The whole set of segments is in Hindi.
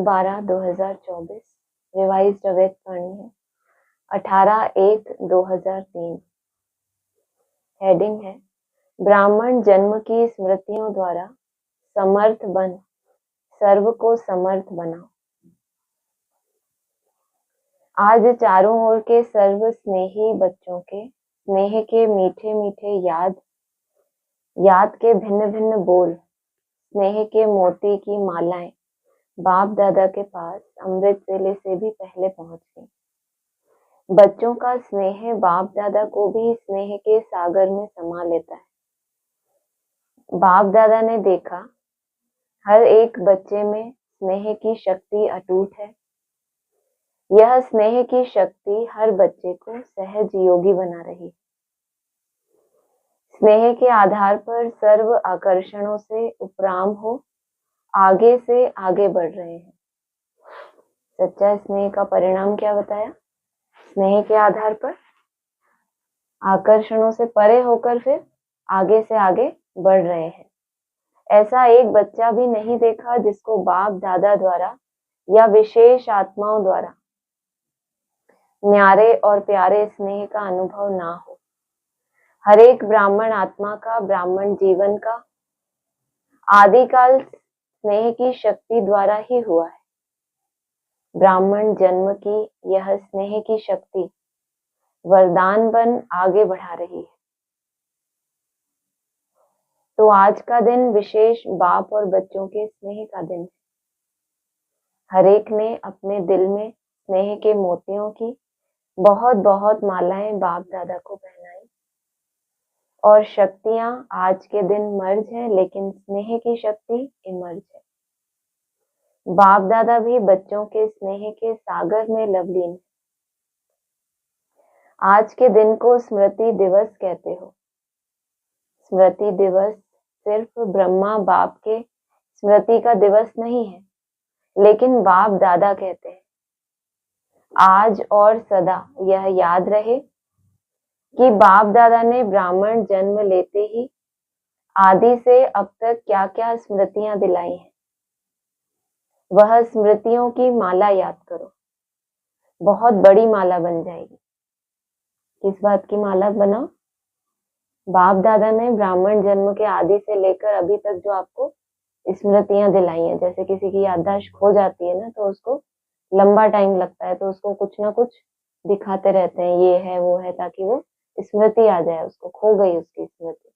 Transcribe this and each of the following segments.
1/12/2024 रिवाइज्ड अव्यक्त वाणी है 18/1/2003। हेडिंग है ब्राह्मण जन्म की स्मृतियों द्वारा समर्थ बन सर्व को समर्थ बनाओ। आज चारों ओर के सर्व स्नेही बच्चों के स्नेह के मीठे मीठे याद के भिन्न भिन्न बोल, स्नेह के मोती की मालाएं बाप दादा के पास अमृत वेले से भी पहले पहुंच गई। बच्चों का स्नेह बाप दादा को भी स्नेह के सागर में समा लेता है। बाप दादा ने देखा हर एक बच्चे में स्नेह की शक्ति अटूट है। यह स्नेह की शक्ति हर बच्चे को सहज योगी बना रही है। स्नेह के आधार पर सर्व आकर्षणों से उपराम हो आगे से आगे बढ़ रहे हैं। सच्चा स्नेह का परिणाम क्या बताया? स्नेह के आधार पर आकर्षणों से परे होकर फिर आगे से आगे बढ़ रहे हैं। ऐसा एक बच्चा भी नहीं देखा जिसको बाप दादा द्वारा या विशेष आत्माओं द्वारा न्यारे और प्यारे स्नेह का अनुभव ना हो। हर एक ब्राह्मण आत्मा का, ब्राह्मण जीवन का आदिकाल स्नेह की शक्ति द्वारा ही हुआ है। ब्राह्मण जन्म की यह स्नेह की शक्ति वरदान बन आगे बढ़ा रही है। तो आज का दिन विशेष बाप और बच्चों के स्नेह का दिन है। हर एक ने अपने दिल में स्नेह के मोतियों की बहुत बहुत मालाएं बाप दादा को पहनाई और शक्तियां आज के दिन मर्ज है, लेकिन स्नेह की शक्ति इमर्ज है। बाप दादा भी बच्चों के स्नेह के सागर में लवलीन है। आज के दिन को स्मृति दिवस कहते हो। स्मृति दिवस सिर्फ ब्रह्मा बाप के स्मृति का दिवस नहीं है, लेकिन बाप दादा कहते हैं आज और सदा यह याद रहे कि बाप दादा ने ब्राह्मण जन्म लेते ही आदि से अब तक क्या क्या स्मृतियां दिलाई हैं। वह स्मृतियों की माला याद करो, बहुत बड़ी माला बन जाएगी। किस बात की माला बनाओ? बाप दादा ने ब्राह्मण जन्म के आदि से लेकर अभी तक जो आपको स्मृतियां दिलाई हैं। जैसे किसी की याददाश्त खो जाती है ना, तो उसको लंबा टाइम लगता है, तो उसको कुछ ना कुछ दिखाते रहते हैं, ये है वो है, ताकि वो स्मृति आ जाए, उसको खो गई उसकी स्मृति।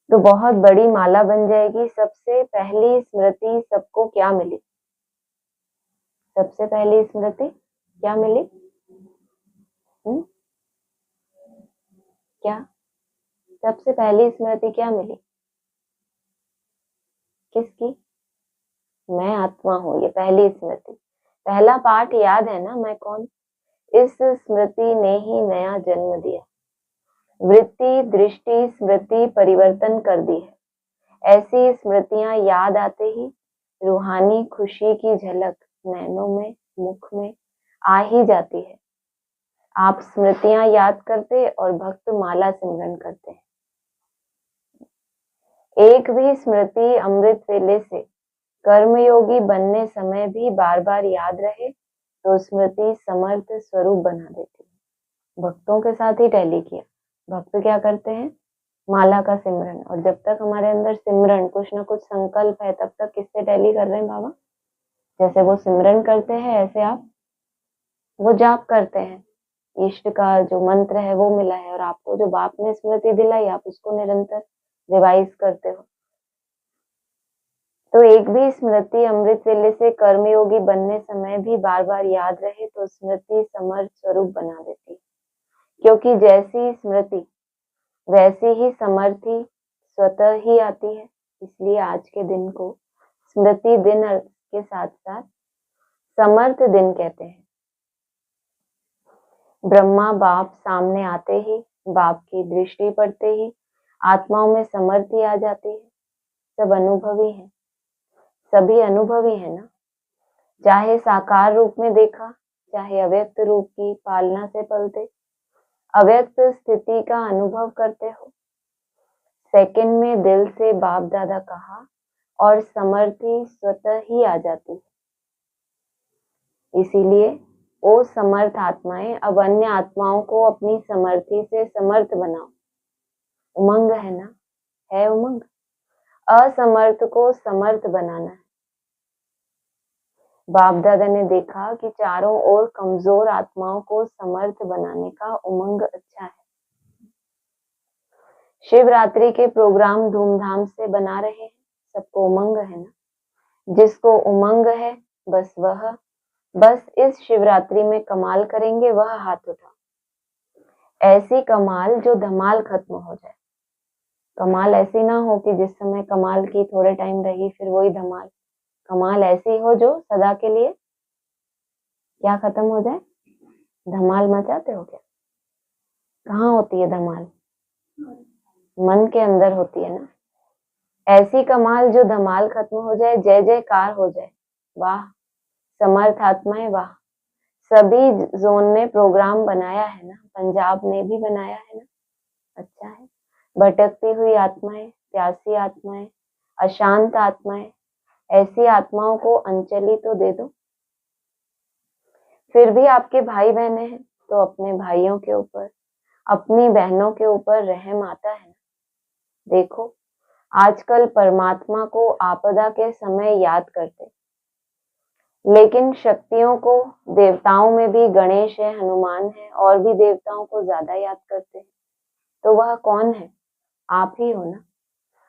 तो बहुत बड़ी माला बन जाएगी। सबसे पहली स्मृति सबको क्या मिली? सबसे पहली स्मृति क्या मिली? क्या सबसे पहली स्मृति क्या मिली? किसकी? मैं आत्मा हूं, ये पहली स्मृति। पहला पाठ याद है ना, मैं कौन? इस स्मृति ने ही नया जन्म दिया। वृत्ति दृष्टि स्मृति परिवर्तन कर दी है। ऐसी स्मृतियां याद आते ही रूहानी खुशी की झलक नैनों में, मुख में आ ही जाती है। आप स्मृतियां याद करते और भक्त माला सिमरन करते हैं। एक भी स्मृति अमृत वेले से कर्मयोगी बनने समय भी बार बार याद रहे तो स्मृति समर्थ स्वरूप बना देती है। भक्तों के साथ ही टैली किया। भक्त क्या करते हैं? माला का सिमरन। और जब तक हमारे अंदर सिमरन कुछ ना कुछ संकल्प है, तब तक किससे टैली कर रहे हैं बाबा? जैसे वो सिमरन करते हैं ऐसे आप वो जाप करते हैं। इष्ट का जो मंत्र है वो मिला है, और आपको जो बाप ने स्मृति दिलाई आप उसको निरंतर रिवाइज करते हो। तो एक भी स्मृति अमृत वेले से कर्मयोगी बनने समय भी बार बार याद रहे तो स्मृति समर्थ स्वरूप बना देती है। क्योंकि जैसी स्मृति वैसी ही समर्थी स्वतः ही आती है। इसलिए आज के दिन को स्मृति दिन के साथ साथ समर्थ दिन कहते हैं। ब्रह्मा बाप सामने आते ही, बाप की दृष्टि पड़ते ही आत्माओं में समर्थी आ जाती है। सब अनुभवी है, सभी अनुभवी है ना। चाहे साकार रूप में देखा, चाहे अव्यक्त रूप की पालना से पलते, अव्यक्त स्थिति का अनुभव करते हो। सेकंड में दिल से बाप दादा कहा और समर्थी स्वतः ही आ जाती है। इसीलिए ओ समर्थ आत्माएं, अब अन्य आत्माओं को अपनी समर्थी से समर्थ बनाओ। उमंग है ना? है उमंग। असमर्थ को समर्थ बनाना है। बाप दादा ने देखा कि चारों ओर कमजोर आत्माओं को समर्थ बनाने का उमंग अच्छा है। शिवरात्रि के प्रोग्राम धूमधाम से बना रहे हैं, सबको उमंग है ना? जिसको उमंग है बस इस शिवरात्रि में कमाल करेंगे, वह हाथ उठाओ। ऐसी कमाल जो धमाल खत्म हो जाए। कमाल ऐसी ना हो कि जिस समय कमाल की थोड़े टाइम रही फिर वही धमाल। कमाल ऐसी हो जो सदा के लिए क्या खत्म हो जाए? धमाल मचाते हो क्या? कहाँ होती है धमाल? मन के अंदर होती है ना। ऐसी कमाल जो धमाल खत्म हो जाए, जय जयकार हो जाए। वाह समर्थ आत्माएं, वाह। सभी जोन ने प्रोग्राम बनाया है ना, पंजाब ने भी बनाया है ना, अच्छा है। भटकती हुई आत्माएं, प्यासी आत्माएं, अशांत आत्माएं, ऐसी आत्माओं को अंजलि तो दे दो। फिर भी आपके भाई बहने हैं तो अपने भाइयों के ऊपर, अपनी बहनों के ऊपर रहम आता है ना। देखो आजकल परमात्मा को आपदा के समय याद करते, लेकिन शक्तियों को, देवताओं में भी गणेश है, हनुमान है, और भी देवताओं को ज्यादा याद करते हैं। तो वह कौन है? आप ही हो ना।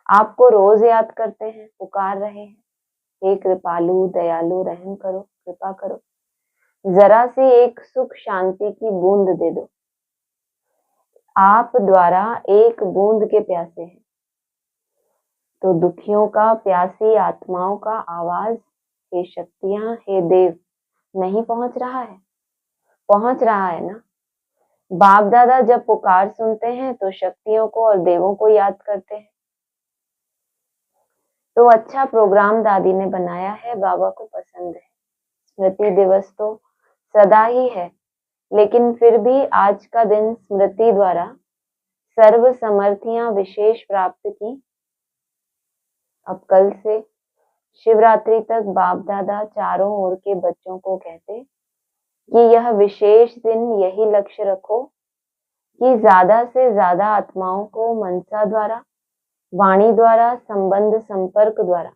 आपको रोज याद करते हैं, पुकार रहे हैं, हे कृपालु दयालु रहम करो, कृपा करो, जरा सी एक सुख शांति की बूंद दे दो। आप द्वारा एक बूंद के प्यासे हैं, तो दुखियों का, प्यासी आत्माओं का आवाज, हे शक्तियां, हे देव, नहीं पहुंच रहा है? पहुंच रहा है ना। बाप दादा जब पुकार सुनते हैं तो शक्तियों को और देवों को याद करते हैं। तो अच्छा प्रोग्राम दादी ने बनाया है, बाबा को पसंद है। स्मृति दिवस तो सदा ही है, लेकिन फिर भी आज का दिन स्मृति द्वारा सर्व समर्थियां विशेष प्राप्त की। अब कल से शिवरात्रि तक बाप दादा चारों ओर के बच्चों को कहते कि यह विशेष दिन यही लक्ष्य रखो कि ज्यादा से ज्यादा आत्माओं को मनसा द्वारा, वाणी द्वारा, संबंध संपर्क द्वारा,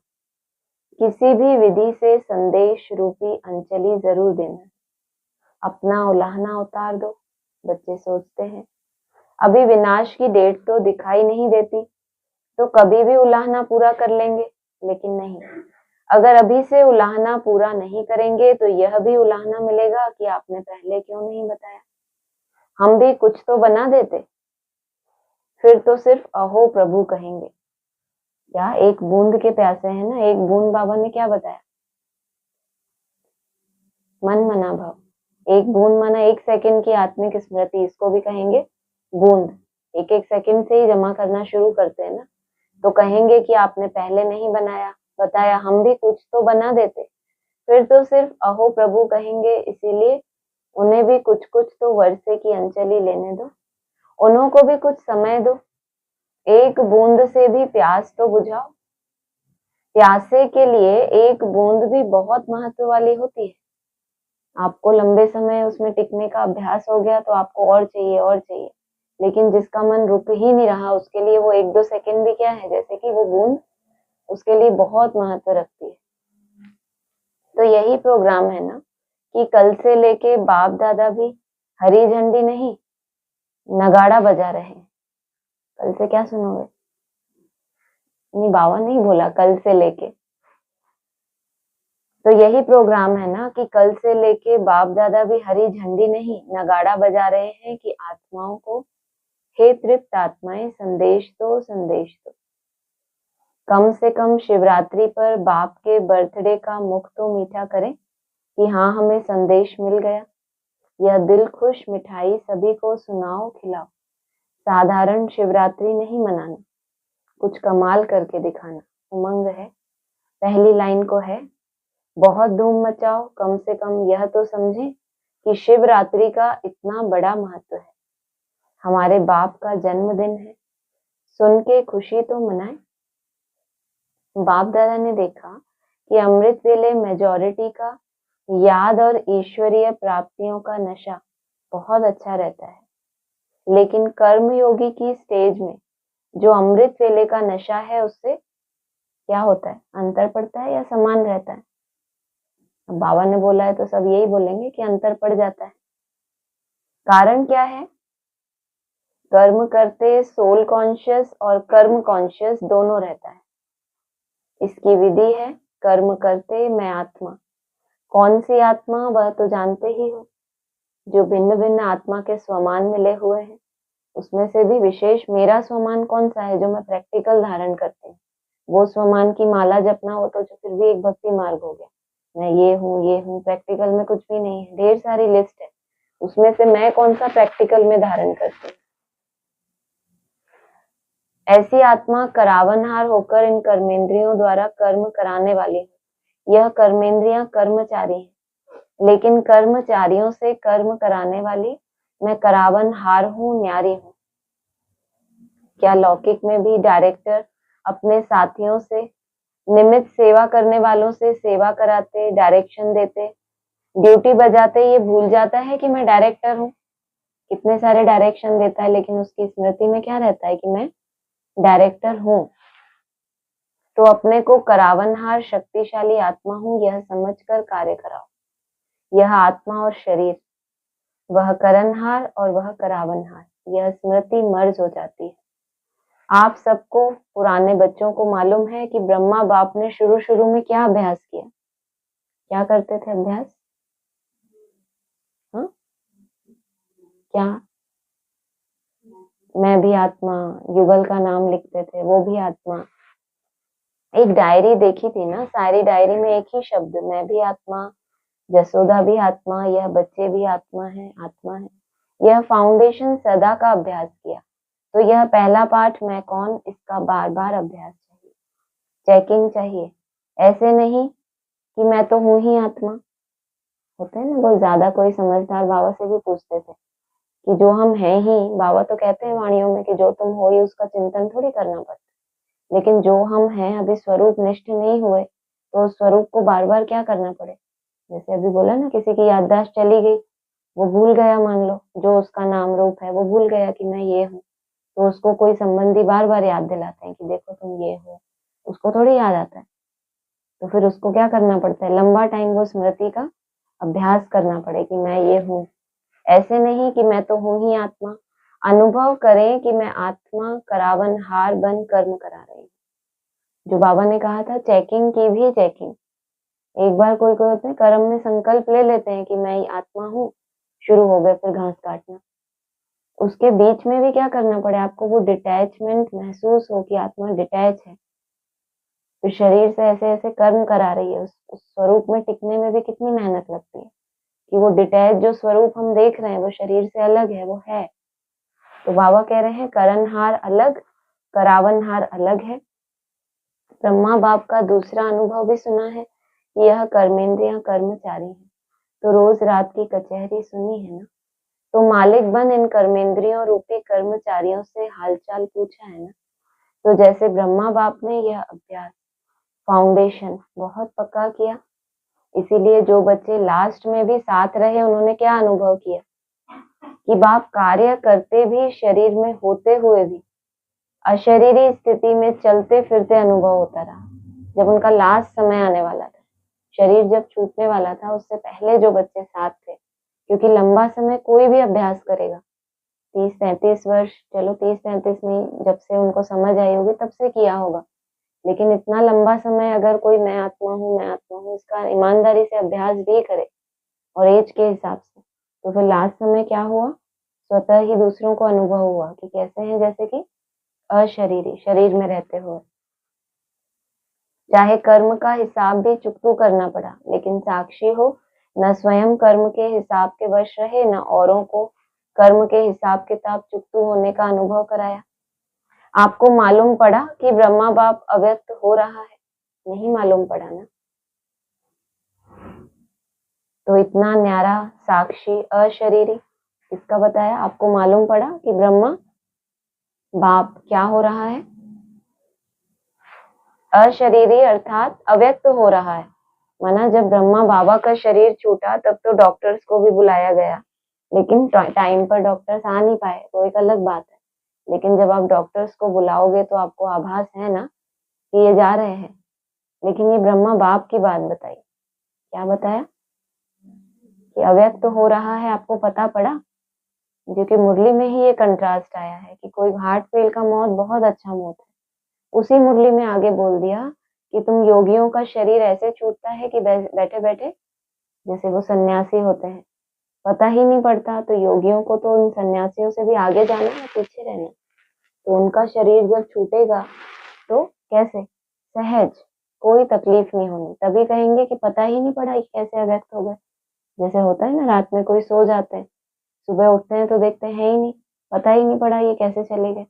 किसी भी विधि से संदेश रूपी अंजलि जरूर देना। अपना उलाहना उतार दो। बच्चे सोचते हैं अभी विनाश की डेट तो दिखाई नहीं देती, तो कभी भी उलाहना पूरा कर लेंगे, लेकिन नहीं। अगर अभी से उलाहना पूरा नहीं करेंगे तो यह भी उलाहना मिलेगा कि आपने पहले क्यों नहीं बताया। हम भी कुछ तो बना देते, फिर तो सिर्फ अहो प्रभु कहेंगे। क्या एक बूंद के प्यासे हैं ना, एक बूंद बाबा ने क्या बताया? मन मना भाव। एक बूंद माना 1 सेकंड की आत्मिक स्मृति, इसको भी कहेंगे बूंद। 1-1 सेकंड से ही जमा करना शुरू करते हैं ना, तो कहेंगे कि आपने पहले नहीं बताया। हम भी कुछ तो बना देते, फिर तो सिर्फ अहो प्रभु कहेंगे। इसीलिए उन्हें भी कुछ कुछ तो वर्षे की अंजलि लेने दो, उन्हों को भी कुछ समय दो। एक बूंद से भी प्यास तो बुझाओ। प्यासे के लिए एक बूंद भी बहुत महत्व वाली होती है। आपको लंबे समय उसमें टिकने का अभ्यास हो गया तो आपको और चाहिए, लेकिन जिसका मन रुक ही नहीं रहा, उसके लिए वो 1-2 सेकंड भी क्या है, जैसे कि वो बूंद उसके लिए बहुत महत्व रखती है। तो यही प्रोग्राम है ना कि कल से लेके बाप दादा भी हरी झंडी नहीं, नगाड़ा बजा रहे हैं। कल से क्या सुनोगे? नहीं, बाबा नहीं बोला, कल से लेके। तो यही प्रोग्राम है ना कि कल से लेके बाप दादा भी हरी झंडी नहीं, नगाड़ा बजा रहे हैं कि आत्माओं को, हे तृप्त आत्माएं, संदेश दो, संदेश दो। कम से कम शिवरात्रि पर बाप के बर्थडे का मुख तो मीठा करें कि हाँ हमें संदेश मिल गया। यह दिल खुश मिठाई सभी को सुनाओ, खिलाओ। साधारण शिवरात्रि नहीं मनाना, कुछ कमाल करके दिखाना। उमंग है। पहली लाइन को है, बहुत धूम मचाओ, कम से कम यह तो समझें कि शिवरात्रि का इतना बड़ा महत्व है। हमारे बाप का जन्मदिन है, सुन के खुशी तो मनाएं। बाप दादा ने देखा कि अमृत वेले मेजॉरिटी का याद और ईश्वरीय प्राप्तियों का नशा बहुत अच्छा रहता है, लेकिन कर्मयोगी की स्टेज में जो अमृत वेले का नशा है उससे क्या होता है, अंतर पड़ता है या समान रहता है? अब बाबा ने बोला है तो सब यही बोलेंगे कि अंतर पड़ जाता है। कारण क्या है? कर्म करते सोल कॉन्शियस और कर्म कॉन्शियस दोनों रहता है। इसकी विधि है कर्म करते मैं आत्मा। कौन सी आत्मा, वह तो जानते ही हो, जो भिन्न भिन्न आत्मा के स्वमान मिले हुए हैं। उसमें से भी विशेष मेरा स्वमान कौन सा है, जो मैं प्रैक्टिकल धारण करती हूँ। वो स्वमान की माला जपना हो तो जो फिर भी एक भक्ति मार्ग हो गया। मैं ये हूँ, प्रैक्टिकल में कुछ भी नहीं है, ढेर सारी लिस्ट है, उसमें से मैं कौन सा प्रैक्टिकल में धारण करती हूँ। ऐसी आत्मा करावनहार होकर इन कर्मेंद्रियों द्वारा कर्म कराने वाली है। यह कर्मेंद्रियां कर्मचारी हैं, लेकिन कर्मचारियों से कर्म कराने वाली मैं करावनहार हूँ, न्यारी हूँ। क्या लौकिक में भी डायरेक्टर अपने साथियों से, निमित्त सेवा करने वालों से सेवा कराते, डायरेक्शन देते, ड्यूटी बजाते ये भूल जाता है कि मैं डायरेक्टर हूँ? कितने सारे डायरेक्शन देता है, लेकिन उसकी स्मृति में क्या रहता है कि मैं डायरेक्टर हूँ। तो अपने को करावनहार शक्तिशाली आत्मा हूँ यह समझकर कार्य कराओ। यह आत्मा और शरीर, वह करनहार और वह करावनहार, यह स्मृति मर्ज हो जाती है। आप सबको, पुराने बच्चों को मालूम है कि ब्रह्मा बाप ने शुरू शुरू में क्या अभ्यास किया। क्या करते थे अभ्यास? हाँ, क्या? मैं भी आत्मा, युगल का नाम लिखते थे, वो भी आत्मा। एक डायरी देखी थी ना, सारी डायरी में एक ही शब्द, मैं भी आत्मा, जसोदा भी आत्मा, यह बच्चे भी आत्मा है, आत्मा है। यह फाउंडेशन सदा का अभ्यास किया। तो यह पहला पाठ मैं कौन, इसका बार बार अभ्यास चाहिए, चेकिंग चाहिए। ऐसे नहीं कि मैं तो हूं ही आत्मा। होता है ना, कोई ज्यादा कोई समझदार बाबा से भी पूछते थे कि जो हम हैं ही, बाबा तो कहते हैं वाणियों में कि जो तुम हो ही उसका चिंतन थोड़ी करना पड़ता, लेकिन जो हम हैं अभी स्वरूप निष्ठ नहीं हुए तो स्वरूप को बार बार क्या करना पड़े। जैसे अभी बोला ना, किसी की याददाश्त चली गई, वो भूल गया, मान लो जो उसका नाम रूप है, वो भूल गया कि मैं ये हूँ, तो उसको कोई संबंधी बार बार याद दिलाते हैं कि देखो तुम ये हो, उसको थोड़ी याद आता है। तो फिर उसको क्या करना पड़ता है, लंबा टाइम वो स्मृति का अभ्यास करना पड़े कि मैं ये हूँ। ऐसे नहीं कि मैं तो हूँ ही आत्मा। अनुभव करें कि मैं आत्मा करावनहार बन कर्म करा रही हूँ। जो बाबा ने कहा था चेकिंग की भी चेकिंग। एक बार कोई कोई होते हैं कर्म में संकल्प ले लेते हैं कि मैं ही आत्मा हूँ, शुरू हो गए फिर घास काटना। उसके बीच में भी क्या करना पड़े आपको, वो डिटैचमेंट महसूस हो कि आत्मा डिटैच है, फिर शरीर से ऐसे ऐसे कर्म करा रही है। उस स्वरूप में टिकने में भी कितनी मेहनत लगती है कि वो डिटैच जो स्वरूप हम देख रहे हैं वो शरीर से अलग है, वो है। तो बाबा कह रहे हैं करनहार अलग, करावनहार अलग है। ब्रह्मा बाप का दूसरा अनुभव भी सुना है कि यह कर्मेंद्रियां कर्मचारी हैं। तो रोज रात की कचहरी सुनी है ना, तो मालिक बन इन कर्मेंद्रियों रूपी कर्मचारियों से हालचाल पूछा है ना। तो जैसे ब्रह्मा बाप ने यह अभ्यास फाउंडेशन बहुत पक्का किया, इसीलिए जो बच्चे लास्ट में भी साथ रहे उन्होंने क्या अनुभव किया कि बाप कार्य करते भी, शरीर में होते हुए भी अशरीरी स्थिति में चलते फिरते अनुभव होता रहा। जब उनका लास्ट समय आने वाला था, शरीर जब छूटने वाला था, उससे पहले जो बच्चे साथ थे, क्योंकि लंबा समय कोई भी अभ्यास करेगा, 30-33 वर्ष, चलो 30-33 नहीं, जब से उनको समझ आई होगी तब से किया होगा, लेकिन इतना लंबा समय अगर कोई मैं आत्मा हूँ, मैं आत्मा हूँ, इसका ईमानदारी से अभ्यास भी करे और एज के हिसाब से, तो फिर लास्ट समय क्या हुआ, स्वतः ही दूसरों को अनुभव हुआ कि कैसे हैं, जैसे कि अशरीरी, शरीर में रहते हुए। चाहे कर्म का हिसाब भी चुकतू करना पड़ा, लेकिन साक्षी हो, न स्वयं कर्म के हिसाब के वश रहे, न औरों को कर्म के हिसाब किताब चुकतू होने का अनुभव कराया। आपको मालूम पड़ा कि ब्रह्मा बाप अव्यक्त हो रहा है? नहीं मालूम पड़ा ना। तो इतना न्यारा साक्षी अशरीरी इसका बताया, आपको मालूम पड़ा कि ब्रह्मा बाप क्या हो रहा है, अशरीरी अर्थात अव्यक्त हो रहा है। माना जब ब्रह्मा बाबा का शरीर छूटा तब तो डॉक्टर्स को भी बुलाया गया, लेकिन टाइम पर डॉक्टर्स आ नहीं पाए, वो एक अलग बात है। लेकिन जब आप डॉक्टर्स को बुलाओगे तो आपको आभास है ना कि ये जा रहे हैं। लेकिन ये ब्रह्मा बाप की बात बताई, क्या बताया कि अव्यक्त हो रहा है, आपको पता पड़ा? जो कि मुरली में ही ये कंट्रास्ट आया है कि कोई हार्ट फेल का मौत बहुत अच्छा मौत है। उसी मुरली में आगे बोल दिया कि तुम योगियों का शरीर ऐसे छूटता है कि बैठे बैठे, जैसे वो सन्यासी होते हैं, पता ही नहीं पड़ता। तो योगियों को तो उन सन्यासियों से भी आगे जाना है, पीछे रहना। तो उनका शरीर जब छूटेगा तो कैसे? सहज, कोई तकलीफ नहीं होनी, तभी कहेंगे कि पता ही नहीं पड़ा कि कैसे अव्यक्त हो गए। जैसे होता है ना, रात में कोई सो जाते हैं, सुबह उठते हैं तो देखते हैं ही नहीं, पता ही नहीं पड़ा ये कैसे चले गए।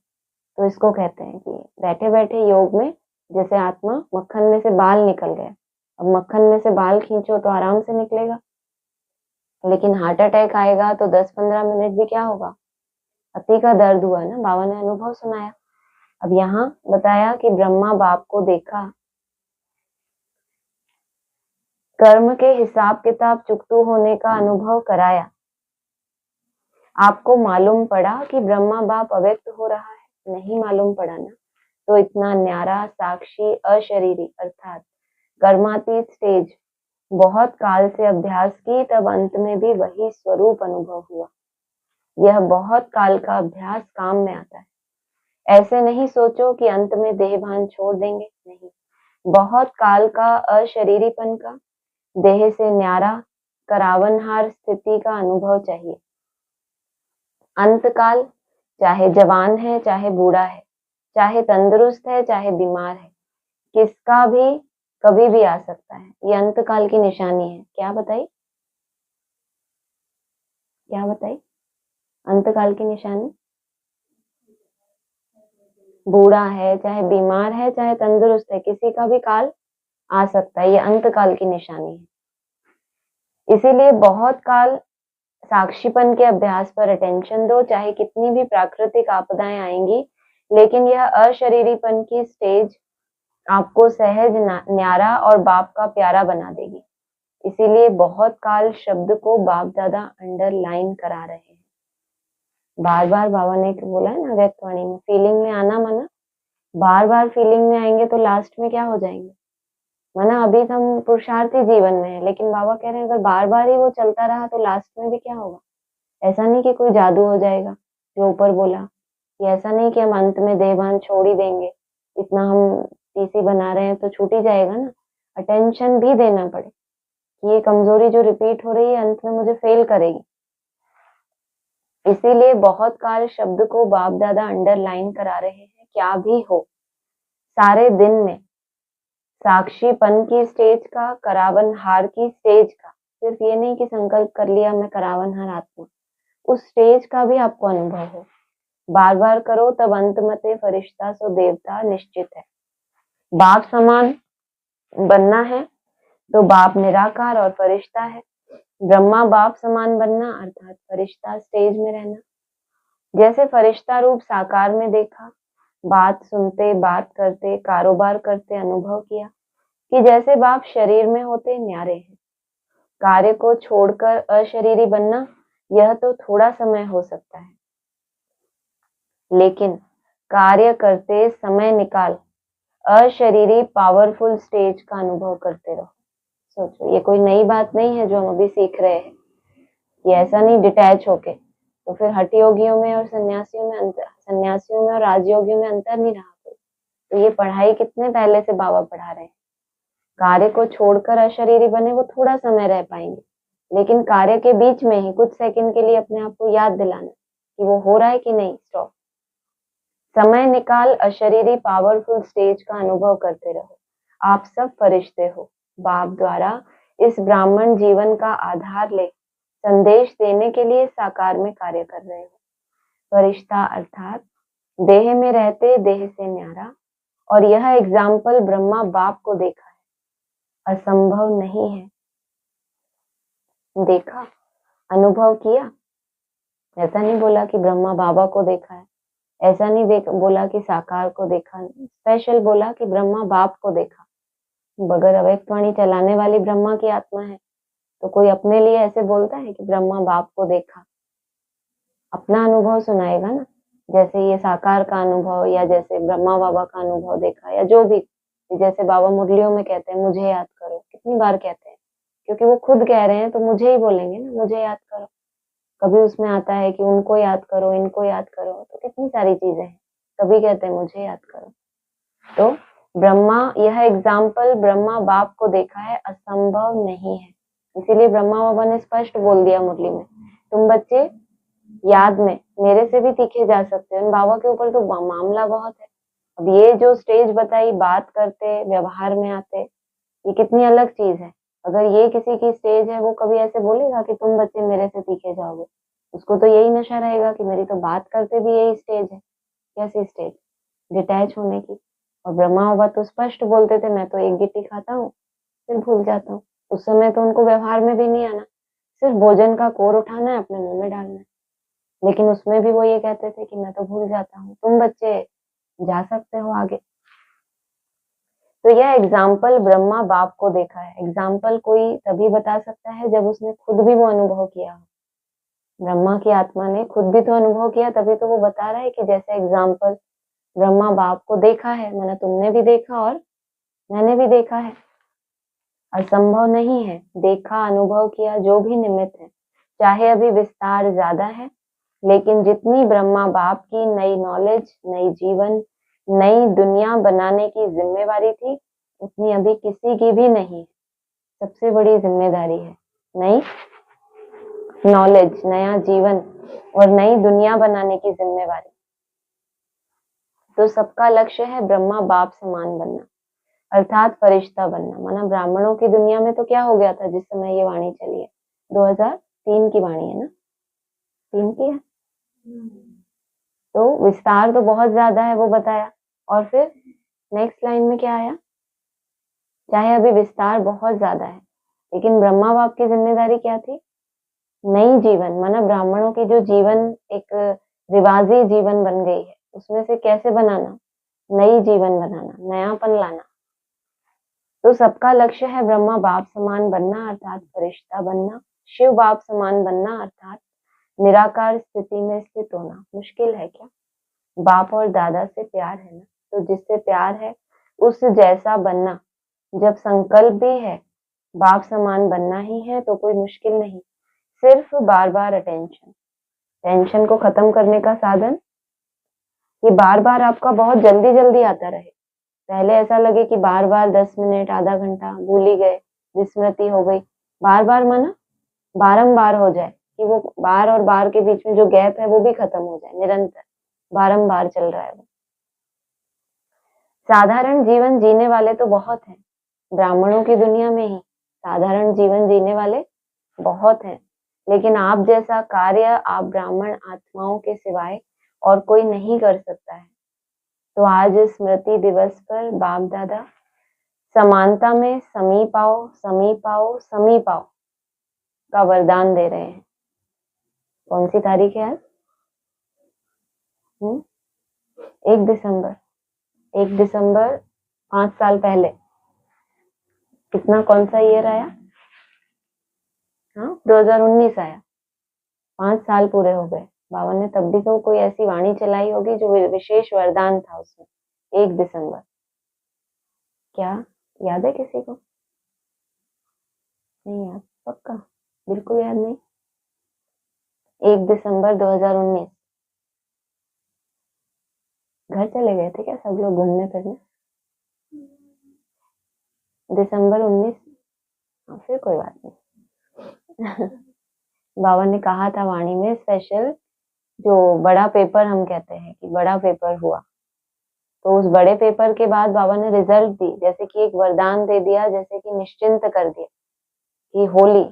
तो इसको कहते हैं कि बैठे बैठे योग में जैसे आत्मा मक्खन में से बाल निकल गया। अब मक्खन में से बाल खींचो तो आराम से निकलेगा, लेकिन हार्ट अटैक आएगा तो 10-15 मिनट भी क्या होगा, अति का दर्द हुआ ना। बाबा ने अनुभव सुनाया। अब यहाँ बताया कि ब्रह्मा बाप को देखा, कर्म के हिसाब किताब चुकतू होने का अनुभव कराया। आपको मालूम पड़ा कि ब्रह्मा बाप अव्यक्त हो रहा है? नहीं मालूम पड़ा ना। तो इतना न्यारा साक्षी अशरीरी अर्थात कर्मातीत स्टेज बहुत काल से अभ्यास की, तब अंत में भी वही स्वरूप अनुभव हुआ। यह बहुत काल का अभ्यास काम में आता है। ऐसे नहीं सोचो कि अंत में देह भान छोड़ देंगे, नहीं। बहुत काल का अशरीरीपन का, देह से न्यारा करावनहार स्थिति का अनुभव चाहिए। अंतकाल चाहे जवान है चाहे बूढ़ा है, चाहे तंदुरुस्त है चाहे बीमार है, किसका भी कभी भी आ सकता है। ये अंतकाल की निशानी है। क्या बताई? क्या बताई? अंतकाल की निशानी, बूढ़ा है चाहे बीमार है चाहे तंदुरुस्त है, किसी का भी काल आ सकता है। ये अंतकाल की निशानी है। इसीलिए बहुत काल साक्षीपन के अभ्यास पर अटेंशन दो, चाहे कितनी भी प्राकृतिक आपदाएं आएंगी, लेकिन यह अशरीरीपन की स्टेज आपको सहज न्यारा और बाप का प्यारा बना देगी। इसीलिए बहुत काल शब्द को बाप दादा अंडरलाइन करा रहे हैं। बार बार बाबा ने बोला है ना व्यक्तवाणी में, फीलिंग में आना माना, बार बार फीलिंग में आएंगे तो लास्ट में क्या हो जाएंगे? माना अभी हम पुरुषार्थी जीवन में है, लेकिन बाबा कह रहे हैं अगर बार बार ही वो चलता रहा तो लास्ट में भी क्या होगा? ऐसा नहीं कि कोई जादू हो जाएगा जो ऊपर बोला, कि ऐसा नहीं कि हम अंत में देहभान छोड़ ही देंगे, इतना हम पीसी बना रहे हैं तो छूट ही जाएगा ना। अटेंशन भी देना पड़े कि ये कमजोरी जो रिपीट हो रही है अंत में मुझे फेल करेगी। इसीलिए बहुत काल शब्द को बाप दादा अंडरलाइन करा रहे हैं। क्या भी हो, सारे दिन में साक्षीपन की स्टेज का, करावनहार की स्टेज का, सिर्फ ये नहीं कि संकल्प कर लिया मैं करावनहार आत्मा, उस स्टेज का भी आपको अनुभव हो। बार बार करो तब अंत मते फरिश्ता सो देवता निश्चित है। बाप समान बनना है तो बाप निराकार और फरिश्ता है। ब्रह्मा बाप समान बनना अर्थात फरिश्ता स्टेज में रहना। जैसे फरिश्ता रूप साकार में देखा, बात सुनते, बात करते, कारोबार करते अनुभव किया कि जैसे बाप शरीर में होते न्यारे हैं। कार्य को छोड़कर अशरीरी बनना, यह तो थोड़ा समय हो सकता है, लेकिन कार्य करते समय निकाल अशरीरी पावरफुल स्टेज का अनुभव करते रहो। सोचो, ये कोई नई बात नहीं है जो हम अभी सीख रहे हैं। ये ऐसा नहीं डिटैच होके, तो फिर हठ योगियों में और सन्यासियों में अंतर, सन्यासियों में और राजयोगियों में अंतर नहीं रहा कोई। तो ये पढ़ाई कितने पहले से बाबा पढ़ा रहे हैं। कार्य को छोड़कर अशरीरी बने, वो थोड़ा समय रह पाएंगे, लेकिन कार्य के बीच में ही कुछ सेकंड के लिए अपने आप को याद दिलाना कि वो हो रहा है कि नहीं, स्टॉप, समय निकाल अशरीरी पावरफुल स्टेज का अनुभव करते रहो। आप सब फरिश्ते हो, बाप द्वारा इस ब्राह्मण जीवन का आधार ले संदेश देने के लिए साकार में कार्य कर रहे हो। फरिश्ता अर्थात देह में रहते देह से न्यारा, और यह एग्जाम्पल ब्रह्मा बाप को देखा है, असंभव नहीं है। देखा, अनुभव किया, ऐसा नहीं बोला कि ब्रह्मा बाबा को देखा है। ऐसा नहीं बोला कि साकार को देखा, स्पेशल बोला कि ब्रह्मा बाप को देखा। बगैर अव्यक्त वाणी चलाने वाली ब्रह्मा की आत्मा है, तो कोई अपने लिए ऐसे बोलता है कि ब्रह्मा बाप को देखा? अपना अनुभव सुनाएगा ना, जैसे ये साकार का अनुभव या जैसे ब्रह्मा बाबा का अनुभव देखा या जो भी। जैसे बाबा मुरलियों में कहते हैं मुझे याद करो, कितनी बार कहते हैं, क्योंकि वो खुद कह रहे हैं तो मुझे ही बोलेंगे ना, मुझे याद करो। कभी उसमें आता है कि उनको याद करो, इनको याद करो, तो कितनी सारी चीजें हैं। कभी कहते हैं मुझे याद करो। तो ब्रह्मा, यह एग्जाम्पल ब्रह्मा बाप को देखा है, असंभव नहीं है। इसीलिए ब्रह्मा बाबा ने स्पष्ट बोल दिया मुरली में, तुम बच्चे याद में मेरे से भी तीखे जा सकते हो। बाबा के ऊपर तो मामला बहुत है। अब ये जो स्टेज बताई, बात करते व्यवहार में आते, ये कितनी अलग चीज है। अगर ये किसी की स्टेज है, वो कभी ऐसे बोलेगा कि तुम बच्चे मेरे से तीखे जाओगे? उसको तो यही नशा रहेगा कि मेरी तो बात करते भी यही स्टेज है। कैसी स्टेज? डिटैच होने की। और ब्रह्मा बाबा तो स्पष्ट बोलते थे, मैं तो एक गिट्टी खाता हूँ फिर भूल जाता हूँ। उस समय तो उनको व्यवहार में भी नहीं आना, सिर्फ भोजन का कोर उठाना है, अपने मुंह में डालना है। लेकिन उसमें भी वो ये कहते थे कि मैं तो भूल जाता हूँ। तुम बच्चे जा सकते हो आगे। तो यह एग्जाम्पल ब्रह्मा बाप को देखा है। एग्जाम्पल कोई तभी बता सकता है जब उसने खुद भी वो अनुभव किया हो। ब्रह्मा की आत्मा ने खुद भी तो अनुभव किया, तभी तो वो बता रहा है कि जैसे एग्जाम्पल ब्रह्मा बाप को देखा है, मैंने तुमने भी देखा और मैंने भी देखा है। असंभव नहीं है, देखा अनुभव किया जो भी निमित्त है। चाहे अभी विस्तार ज्यादा है, लेकिन जितनी ब्रह्मा बाप की नई नॉलेज, नई जीवन, नई दुनिया बनाने की जिम्मेवारी थी, उतनी अभी किसी की भी नहीं। सबसे बड़ी जिम्मेदारी है नई नॉलेज, नया जीवन और नई दुनिया बनाने की जिम्मेवारी। तो सबका लक्ष्य है ब्रह्मा बाप समान बनना, अर्थात फरिश्ता बनना। माना ब्राह्मणों की दुनिया में तो क्या हो गया था जिस समय ये वाणी चली है? 2003 की वाणी है ना? 3 की है। तो विस्तार तो बहुत ज्यादा है, वो बताया। और फिर नेक्स्ट लाइन में क्या आया? चाहे अभी विस्तार बहुत ज्यादा है, लेकिन ब्रह्मा बाप की जिम्मेदारी क्या थी? नई जीवन, माना ब्राह्मणों की जो जीवन एक रिवाजी जीवन बन गई है, उसमें से कैसे बनाना? नई जीवन बनाना, नयापन लाना। तो सबका लक्ष्य है ब्रह्मा बाप समान बनना, अर्थात फरिश्ता बनना। शिव बाप समान बनना, अर्थात निराकार स्थिति में स्थित होना। मुश्किल है क्या? बाप और दादा से प्यार है ना, तो जिससे प्यार है उस जैसा बनना। जब संकल्प भी है बाप समान बनना ही है, तो कोई मुश्किल नहीं। सिर्फ बार बार अटेंशन, टेंशन को खत्म करने का साधन ये बार बार आपका बहुत जल्दी जल्दी आता रहे। पहले ऐसा लगे कि बार बार 10 मिनट, आधा घंटा भूल ही गए, विस्मृति हो गई। बार बार माना बारंबार हो जाए, कि वो बार और बार के बीच में जो गैप है वो भी खत्म हो जाए। निरंतर बारंबार चल रहा है वो। साधारण जीवन जीने वाले तो बहुत हैं, ब्राह्मणों की दुनिया में ही साधारण जीवन जीने वाले बहुत हैं, लेकिन आप जैसा कार्य आप ब्राह्मण आत्माओं के सिवाय और कोई नहीं कर सकता है। तो आज स्मृति दिवस पर बाप दादा समानता में समीप आओ, समीप आओ, समीप आओ का वरदान दे रहे हैं। कौन सी तारीख है आज? 1 दिसंबर। 1 दिसंबर 5 साल पहले। कितना, कौन सा ईयर आया? हाँ, 2019 आया। 5 साल पूरे हो गए। बाबा ने तब भी तो कोई ऐसी वाणी चलाई होगी जो विशेष वरदान था उसमें। 1 दिसंबर, क्या याद है किसी को? नहीं याद? पक्का? बिल्कुल याद नहीं? 1 दिसंबर 2019। घर चले गए थे क्या सब लोग घूमने फिरने? दिसंबर 19। हाँ, फिर कोई बात नहीं। बाबा ने कहा था वाणी में स्पेशल, जो बड़ा पेपर हम कहते हैं कि बड़ा पेपर हुआ, तो उस बड़े पेपर के बाद बाबा ने रिजल्ट दी, जैसे कि एक वरदान दे दिया, जैसे कि निश्चिंत कर दिया कि होली,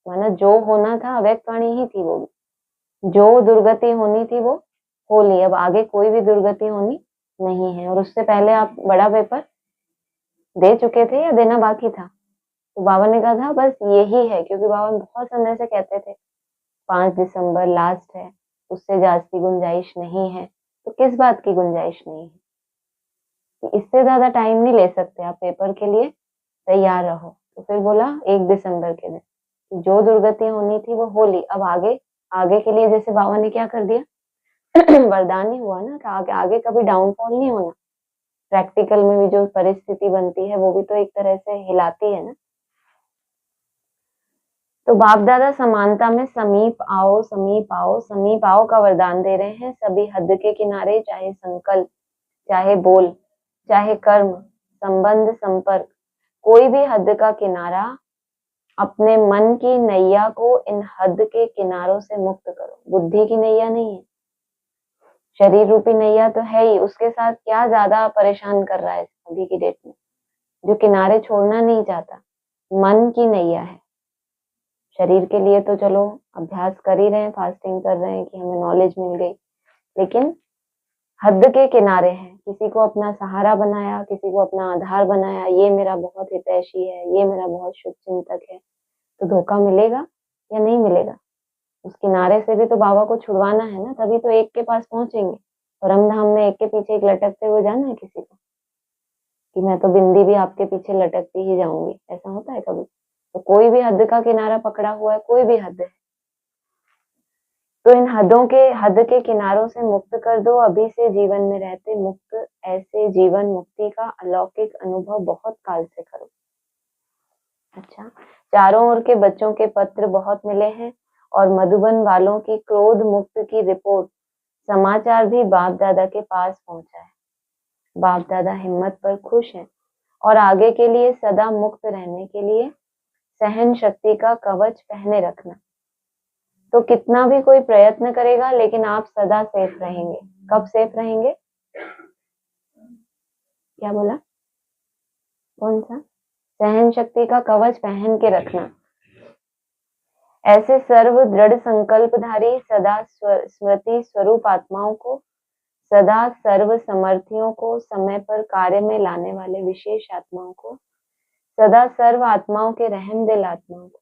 माना जो होना था अव्यक्त वाणी ही थी वो भी। जो दुर्गति होनी थी वो होली, अब आगे कोई भी दुर्गति होनी नहीं है। और उससे पहले आप बड़ा पेपर दे चुके थे या देना बाकी था? तो बाबा ने कहा था बस यही है, क्योंकि बाबा बहुत समय से कहते थे 5 दिसंबर लास्ट है, उससे जास्ती गुंजाइश नहीं है। तो किस बात की गुंजाइश नहीं है कि इससे ज्यादा टाइम नहीं ले सकते आप पेपर के लिए, तैयार रहो। तो फिर बोला 1 दिसंबर के दिन जो दुर्गति होनी थी वो हो ली, अब आगे आगे के लिए जैसे बाबा ने क्या कर दिया वरदान ही हुआ ना कि आगे आगे कभी डाउनफॉल नहीं होना। प्रैक्टिकल में भी जो परिस्थिति बनती है वो भी तो एक तरह से हिलाती है ना। तो बाप दादा समानता में समीप आओ समीप आओ समीप आओ का वरदान दे रहे हैं। सभी हद के किनारे, चाहे संकल्प, चाहे बोल, चाहे कर्म, संबंध, संपर्क, कोई भी हद का किनारा, अपने मन की नैया को इन हद के किनारों से मुक्त करो। बुद्धि की नैया नहीं है, शरीर रूपी नैया तो है ही, उसके साथ क्या ज्यादा परेशान कर रहा है अभी की डेट में, जो किनारे छोड़ना नहीं चाहता। मन की नैया है। शरीर के लिए तो चलो अभ्यास कर ही रहे हैं, फास्टिंग कर रहे हैं कि हमें नॉलेज मिल गई, लेकिन हद के किनारे हैं। किसी को अपना सहारा बनाया, किसी को अपना आधार बनाया, ये मेरा बहुत हितैषी है, ये मेरा बहुत शुभ चिंतक है, तो धोखा मिलेगा या नहीं मिलेगा? उस किनारे से भी तो बाबा को छुड़वाना है ना, तभी तो एक के पास पहुंचेंगे। परम धाम में एक के पीछे एक लटकते हुए जाना है किसी को, कि मैं तो बिंदी भी आपके पीछे लटकती ही जाऊंगी, ऐसा होता है कभी? तो कोई भी हद का किनारा पकड़ा हुआ है, कोई भी हद है, तो इन हद के किनारों से मुक्त कर दो। अभी से जीवन में रहते मुक्त, ऐसे जीवन मुक्ति का अलौकिक अनुभव बहुत काल से करो। अच्छा, चारों ओर के बच्चों के पत्र बहुत मिले हैं और मधुबन वालों की क्रोध मुक्त की रिपोर्ट, समाचार भी बाप दादा के पास पहुंचा है। बाप दादा हिम्मत पर खुश हैं और आगे के लिए सदा मुक्त रहने के लिए सहन शक्ति का कवच पहने रखना। तो कितना भी कोई प्रयत्न करेगा, लेकिन आप सदा सेफ रहेंगे। कब सेफ रहेंगे? क्या बोला? कौन सा? सहन शक्ति का कवच पहन के रखना। ऐसे सर्व दृढ़ संकल्पधारी, सदा स्मृति स्वरूप आत्माओं को, सदा सर्व समर्थियों को, समय पर कार्य में लाने वाले विशेष आत्माओं को, सदा सर्व आत्माओं के रहम दिल आत्माओं को,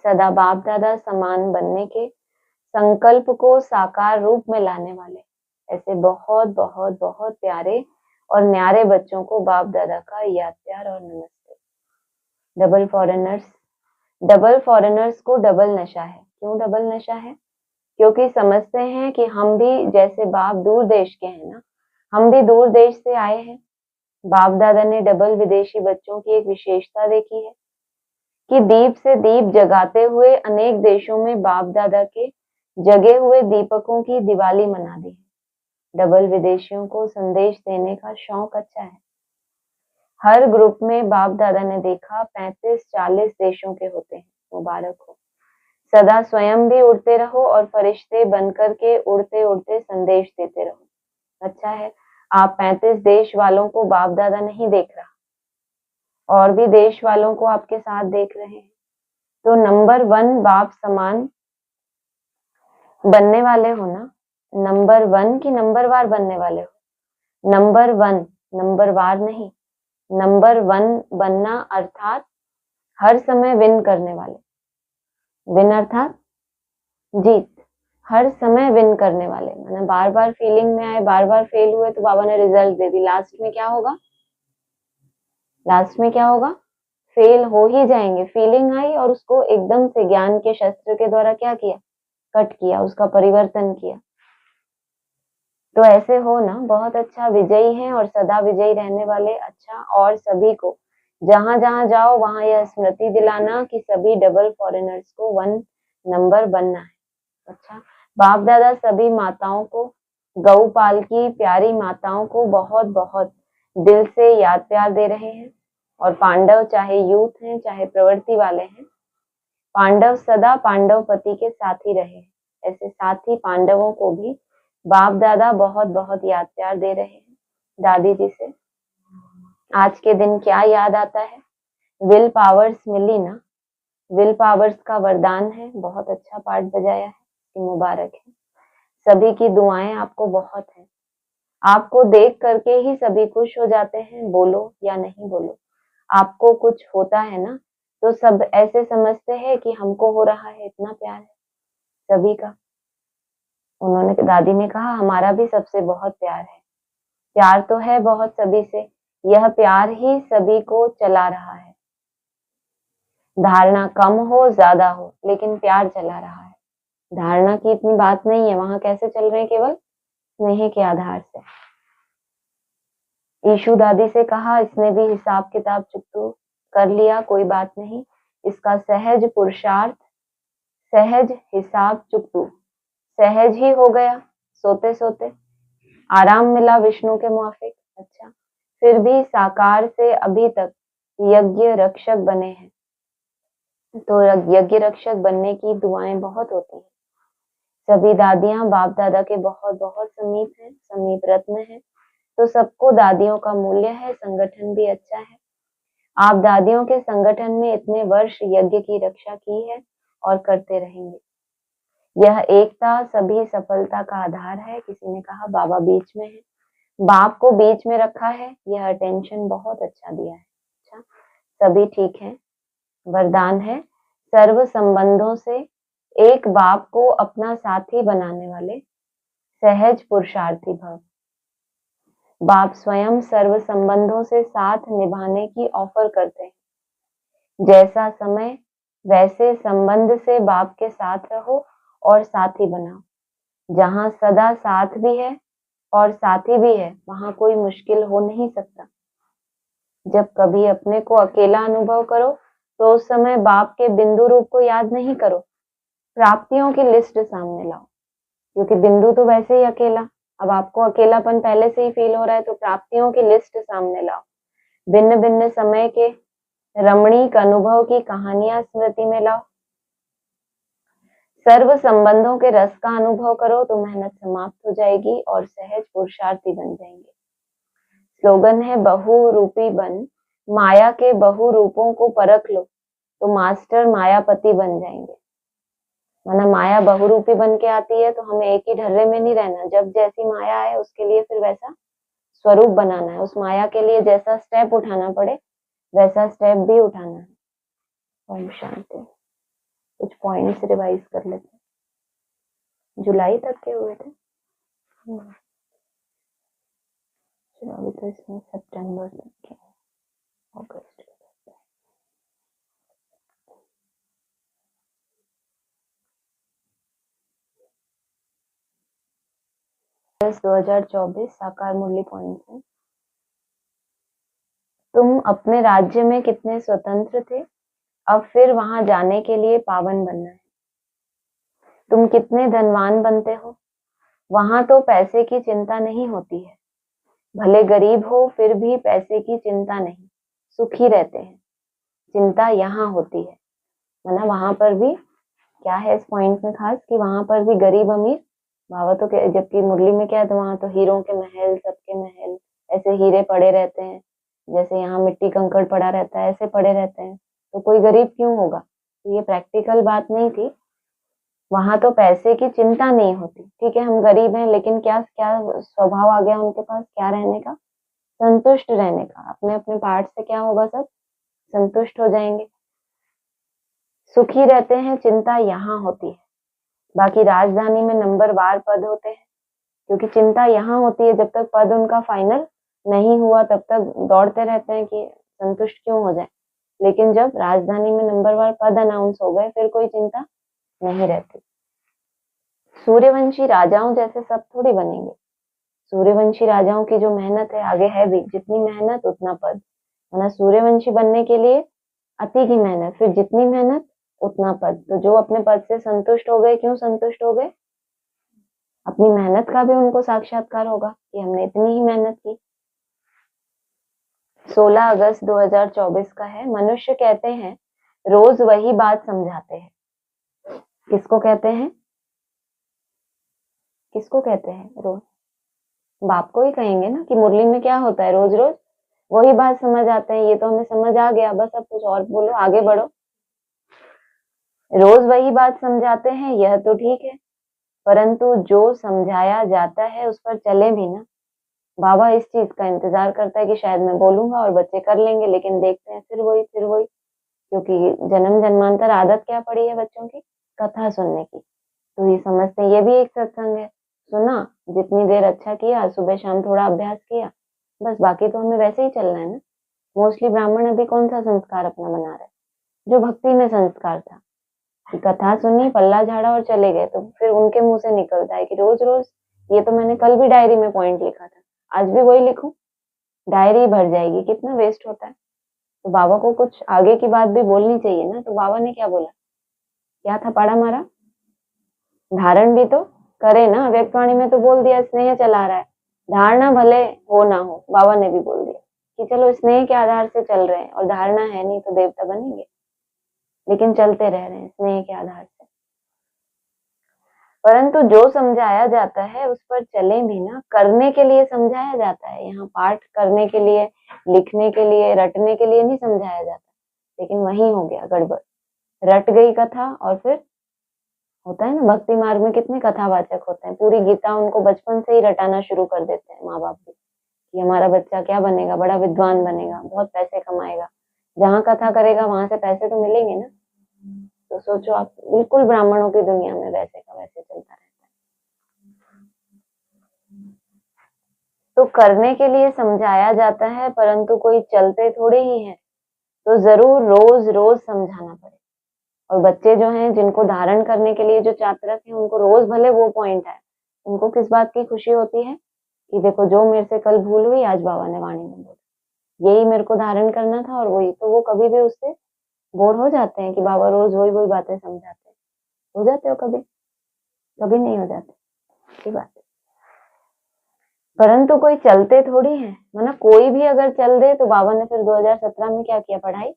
सदा बाप दादा समान बनने के संकल्प को साकार रूप में लाने वाले ऐसे बहुत बहुत बहुत प्यारे और न्यारे बच्चों को बाप दादा का याद प्यार और नमस्ते। डबल फॉरेनर्स को डबल नशा है। क्यों डबल नशा है? क्योंकि समझते हैं कि हम भी जैसे बाप दूर देश के हैं ना, हम भी दूर देश से आए हैं। बाप दादा ने डबल विदेशी बच्चों की एक विशेषता देखी है कि दीप से दीप जगाते हुए अनेक देशों में बाप दादा के जगे हुए दीपकों की दिवाली मना दी है। डबल विदेशियों को संदेश देने का शौक अच्छा है। हर ग्रुप में बाप दादा ने देखा 35-40 देशों के होते हैं। मुबारक हो। सदा स्वयं भी उड़ते रहो और फरिश्ते बनकर के उड़ते उड़ते संदेश देते रहो। अच्छा है, आप 35 देश वालों को बाप दादा नहीं देख रहा, और भी देश वालों को आपके साथ देख रहे हैं। तो नंबर 1 बाप समान बनने वाले हो ना। नंबर 1 की नंबर वार बनने वाले हो? नंबर 1, नंबर वार नहीं, नंबर 1 बनना अर्थात हर समय विन करने वाले। विन अर्थात जीत, हर समय विन करने वाले। मैंने बार बार फीलिंग में आए, बार बार फेल हुए तो बाबा ने रिजल्ट दे दी। लास्ट में क्या होगा? लास्ट में क्या होगा? फेल हो ही जाएंगे। फीलिंग आई और उसको एकदम से ज्ञान के शस्त्र के द्वारा क्या किया? कट किया, उसका परिवर्तन किया। तो ऐसे हो ना, बहुत अच्छा, विजयी हैं और सदा विजयी रहने वाले। अच्छा, और सभी को जहां जहां जाओ वहां यह स्मृति दिलाना कि सभी डबल फॉरेनर्स को 1 नंबर बनना है। अच्छा, बाप दादा सभी माताओं को, गौपाल की प्यारी माताओं को बहुत बहुत दिल से याद प्यार दे रहे हैं। और पांडव चाहे यूथ हैं चाहे प्रवृत्ति वाले हैं, पांडव सदा पांडव पति के साथ ही रहे। ऐसे साथी पांडवों को भी बाप दादा बहुत बहुत याद प्यार दे रहे हैं। दादी जी से आज के दिन क्या याद आता है? विल पावर्स मिली ना, विल पावर्स का वरदान है। बहुत अच्छा पाठ बजाया है, मुबारक है। सभी की दुआएं आपको बहुत है। आपको देख करके ही सभी खुश हो जाते हैं, बोलो या नहीं बोलो। आपको कुछ होता है ना तो सब ऐसे समझते हैं कि हमको हो रहा है। इतना प्यार है सभी का। दादी ने कहा, हमारा भी सबसे बहुत प्यार है। प्यार तो है बहुत सभी से, यह प्यार ही सभी को चला रहा है। धारणा कम हो ज्यादा हो, लेकिन प्यार चला रहा है। धारणा की इतनी बात नहीं है, वहां कैसे चल रहे हैं, केवल स्नेह के आधार से। ईशु दादी से कहा, इसने भी हिसाब किताब चुकतो कर लिया, कोई बात नहीं, इसका सहज पुरुषार्थ, सहज हिसाब चुकतू, सहज ही हो गया, सोते सोते आराम मिला विष्णु के मुआफिक। अच्छा, फिर भी साकार से अभी तक यज्ञ रक्षक बने हैं। तो यज्ञ रक्षक बनने की दुआएं बहुत होती हैं। सभी दादियां बाप दादा के बहुत बहुत समीप हैं, समीप रत्न है। तो सबको दादियों का मूल्य है, संगठन भी अच्छा है। आप दादियों के संगठन में इतने वर्ष यज्ञ की रक्षा की है और करते रहेंगे। यह एकता सभी सफलता का आधार है। किसी ने कहा, बाबा बीच में है, बाप को बीच में रखा है, यह अटेंशन बहुत अच्छा दिया है। अच्छा, सभी ठीक है। वरदान है, सर्व संबंधों से एक बाप को अपना साथी बनाने वाले सहज पुरुषार्थी भव। बाप स्वयं सर्व संबंधों से साथ निभाने की ऑफर करते हैं। जैसा समय वैसे संबंध से बाप के साथ रहो और साथी बनाओ। जहां सदा साथ भी है और साथी भी है, वहां कोई मुश्किल हो नहीं सकता। जब कभी अपने को अकेला अनुभव करो तो उस समय बाप के बिंदु रूप को याद नहीं करो, प्राप्तियों की लिस्ट सामने लाओ। क्योंकि बिंदु तो वैसे ही अकेला, अब आपको अकेलापन पहले से ही फील हो रहा है, तो प्राप्तियों की लिस्ट सामने लाओ। भिन्न भिन्न समय के रमणीक अनुभव की कहानियां स्मृति में लाओ। सर्व संबंधों के रस का अनुभव करो तो मेहनत समाप्त हो जाएगी और सहज पुरुषार्थी बन जाएंगे। स्लोगन है, बहु रूपी बन, माया के बहु रूपों को परख लो तो मास्टर मायापति बन जाएंगे। वरना माया बहुरूपी बन के आती है तो हमें एक ही ढर्रे में नहीं रहना। जब जैसी माया है उसके लिए फिर वैसा स्वरूप बनाना है। उस माया के लिए जैसा स्टेप उठाना पड़े वैसा स्टेप भी उठाना है। ओम शांति। कुछ पॉइंट्स रिवाइज कर लेते हैं। जुलाई तक के हुए थे, चलो अभी तो इसमें सितंबर तक के, अगस्त 2024 साकार मुरली पॉइंट है। तुम अपने राज्य में कितने स्वतंत्र थे, अब फिर वहां जाने के लिए पावन बनना है। तुम कितने धनवान बनते हो, वहां तो पैसे की चिंता नहीं होती है। भले गरीब हो फिर भी पैसे की चिंता नहीं, सुखी रहते हैं। चिंता यहाँ होती है। मतलब वहां पर भी क्या है इस पॉइंट में खास, कि वहां पर भी गरीब अमीर बाबा तो, जबकि मुरली में क्या है, तो वहां तो हीरों के महल, सबके महल, ऐसे हीरे पड़े रहते हैं। जैसे यहाँ मिट्टी कंकड़ पड़ा रहता है, ऐसे पड़े रहते हैं, तो कोई गरीब क्यों होगा। तो ये प्रैक्टिकल बात नहीं थी। वहां तो पैसे की चिंता नहीं होती। ठीक है, हम गरीब हैं, लेकिन क्या क्या स्वभाव आ गया उनके पास, क्या रहने का, संतुष्ट रहने का। अपने अपने पार्ट से क्या होगा, सब संतुष्ट हो जाएंगे, सुखी रहते हैं। चिंता यहाँ होती है। बाकी राजधानी में नंबरवार पद होते हैं, क्योंकि चिंता यहाँ होती है। जब तक पद उनका फाइनल नहीं हुआ तब तक दौड़ते रहते हैं कि संतुष्ट क्यों हो जाए। लेकिन जब राजधानी में नंबरवार पद अनाउंस हो गए फिर कोई चिंता नहीं रहती। सूर्यवंशी राजाओं जैसे सब थोड़ी बनेंगे। सूर्यवंशी राजाओं की जो मेहनत है आगे है भी, जितनी मेहनत उतना पद। वरना सूर्यवंशी बनने के लिए अति की मेहनत, फिर जितनी मेहनत उतना पद। तो जो अपने पद से संतुष्ट हो गए, क्यों संतुष्ट हो गए, अपनी मेहनत का भी उनको साक्षात्कार होगा कि हमने इतनी ही मेहनत की। 16 अगस्त 2024 का है। मनुष्य कहते हैं रोज वही बात समझाते हैं। किसको कहते हैं, किसको कहते हैं, रोज बाप को ही कहेंगे ना, कि मुरली में क्या होता है, रोज रोज वही बात समझ आते हैं। ये तो हमें समझ आ गया, बस अब कुछ और बोलो, आगे बढ़ो। रोज वही बात समझाते हैं, यह तो ठीक है, परंतु जो समझाया जाता है उस पर चले भी ना। बाबा इस चीज का इंतजार करता है कि शायद मैं बोलूंगा और बच्चे कर लेंगे, लेकिन देखते हैं फिर वही फिर वही। क्योंकि जन्म जन्मांतर आदत क्या पड़ी है बच्चों की, कथा सुनने की। तो ये समझते हैं ये भी एक सत्संग है। सुना, जितनी देर अच्छा किया, सुबह शाम थोड़ा अभ्यास किया, बस बाकी तो हमें वैसे ही चलना है ना। मोस्टली ब्राह्मण अभी कौन सा संस्कार अपना बना रहे हैं? जो भक्ति में संस्कार था कि कथा सुनी, पल्ला झाड़ा और चले गए। तो फिर उनके मुंह से निकलता है कि रोज रोज ये तो मैंने कल भी डायरी में पॉइंट लिखा था, आज भी वही लिखूं, डायरी भर जाएगी, कितना वेस्ट होता है। तो बाबा को कुछ आगे की बात भी बोलनी चाहिए ना। तो बाबा ने क्या बोला, क्या था पाड़ा मारा, धारण भी तो करे ना। व्यक्तवाणी में तो बोल दिया स्नेह चला रहा है, धारणा भले हो ना हो, बाबा ने भी बोल दिया कि चलो स्नेह के आधार से चल रहे हैं, और धारणा है नहीं तो देवता बनेंगे, लेकिन चलते रह रहे हैं स्नेह के आधार से। परंतु जो समझाया जाता है उस पर चले भी ना, करने के लिए समझाया जाता है। यहाँ पाठ करने के लिए, लिखने के लिए, रटने के लिए नहीं समझाया जाता। लेकिन वही हो गया गड़बड़, रट गई कथा। और फिर होता है ना, भक्ति मार्ग में कितने कथावाचक होते हैं, पूरी गीता उनको बचपन से ही रटाना शुरू कर देते हैं माँ बाप भी, कि हमारा बच्चा क्या बनेगा, बड़ा विद्वान बनेगा, बहुत पैसे कमाएगा। जहाँ कथा करेगा वहां से पैसे तो मिलेंगे ना। तो सोचो आप, बिल्कुल ब्राह्मणों की दुनिया में वैसे का वैसे चलता रहता है। तो करने के लिए समझाया जाता है, परंतु कोई चलते थोड़े ही है। तो जरूर रोज रोज समझाना पड़े। और बच्चे जो हैं, जिनको धारण करने के लिए जो चातरक है, उनको रोज भले वो पॉइंट आए, उनको किस बात की खुशी होती है कि देखो जो मेरे से कल भूल हुई, आज बाबा ने वाणी में बोला, यही मेरे को धारण करना था। और वही तो वो कभी भी उससे बोर हो जाते हैं कि बाबा रोज वही वही बातें समझाते हैं। हो जाते हो कभी? कभी नहीं हो जाते, अच्छी बात है। परंतु कोई चलते थोड़ी है, मतलब कोई भी अगर चल दे तो बाबा ने फिर 2017 में क्या किया, पढ़ाई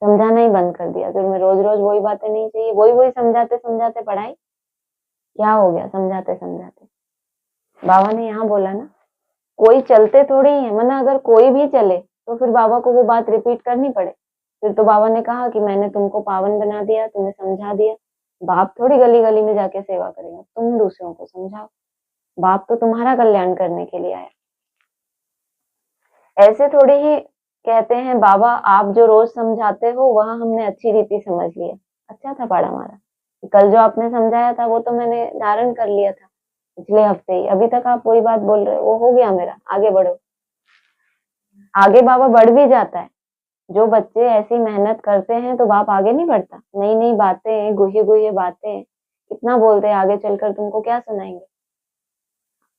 समझाना ही बंद कर दिया। फिर मैं रोज रोज वही बातें नहीं चाहिए, वही वही समझाते समझाते पढ़ाई क्या हो गया, समझाते समझाते। बाबा ने यहाँ बोला ना, कोई चलते थोड़ी है, मतलब अगर कोई भी चले तो फिर बाबा को वो बात रिपीट करनी पड़े। फिर तो बाबा ने कहा कि मैंने तुमको पावन बना दिया, तुम्हें समझा दिया। बाप थोड़ी गली गली में जाके सेवा करेगा, तुम दूसरों को समझाओ। बाप तो तुम्हारा कल्याण करने के लिए आया। ऐसे थोड़ी ही कहते हैं बाबा आप जो रोज समझाते हो वह हमने अच्छी रीति समझ लिया। अच्छा था पाड़ा मारा, कल जो आपने समझाया था वो तो मैंने धारण कर लिया था पिछले हफ्ते ही, अभी तक आप वही बात बोल रहे हो, वो हो गया मेरा, आगे बढ़ो। आगे बाबा बढ़ भी जाता है। जो बच्चे ऐसी मेहनत करते हैं तो बाप आगे नहीं बढ़ता। नई नई बातें, गुहे गुहे बातें कितना बोलते हैं, आगे चलकर तुमको क्या सुनाएंगे,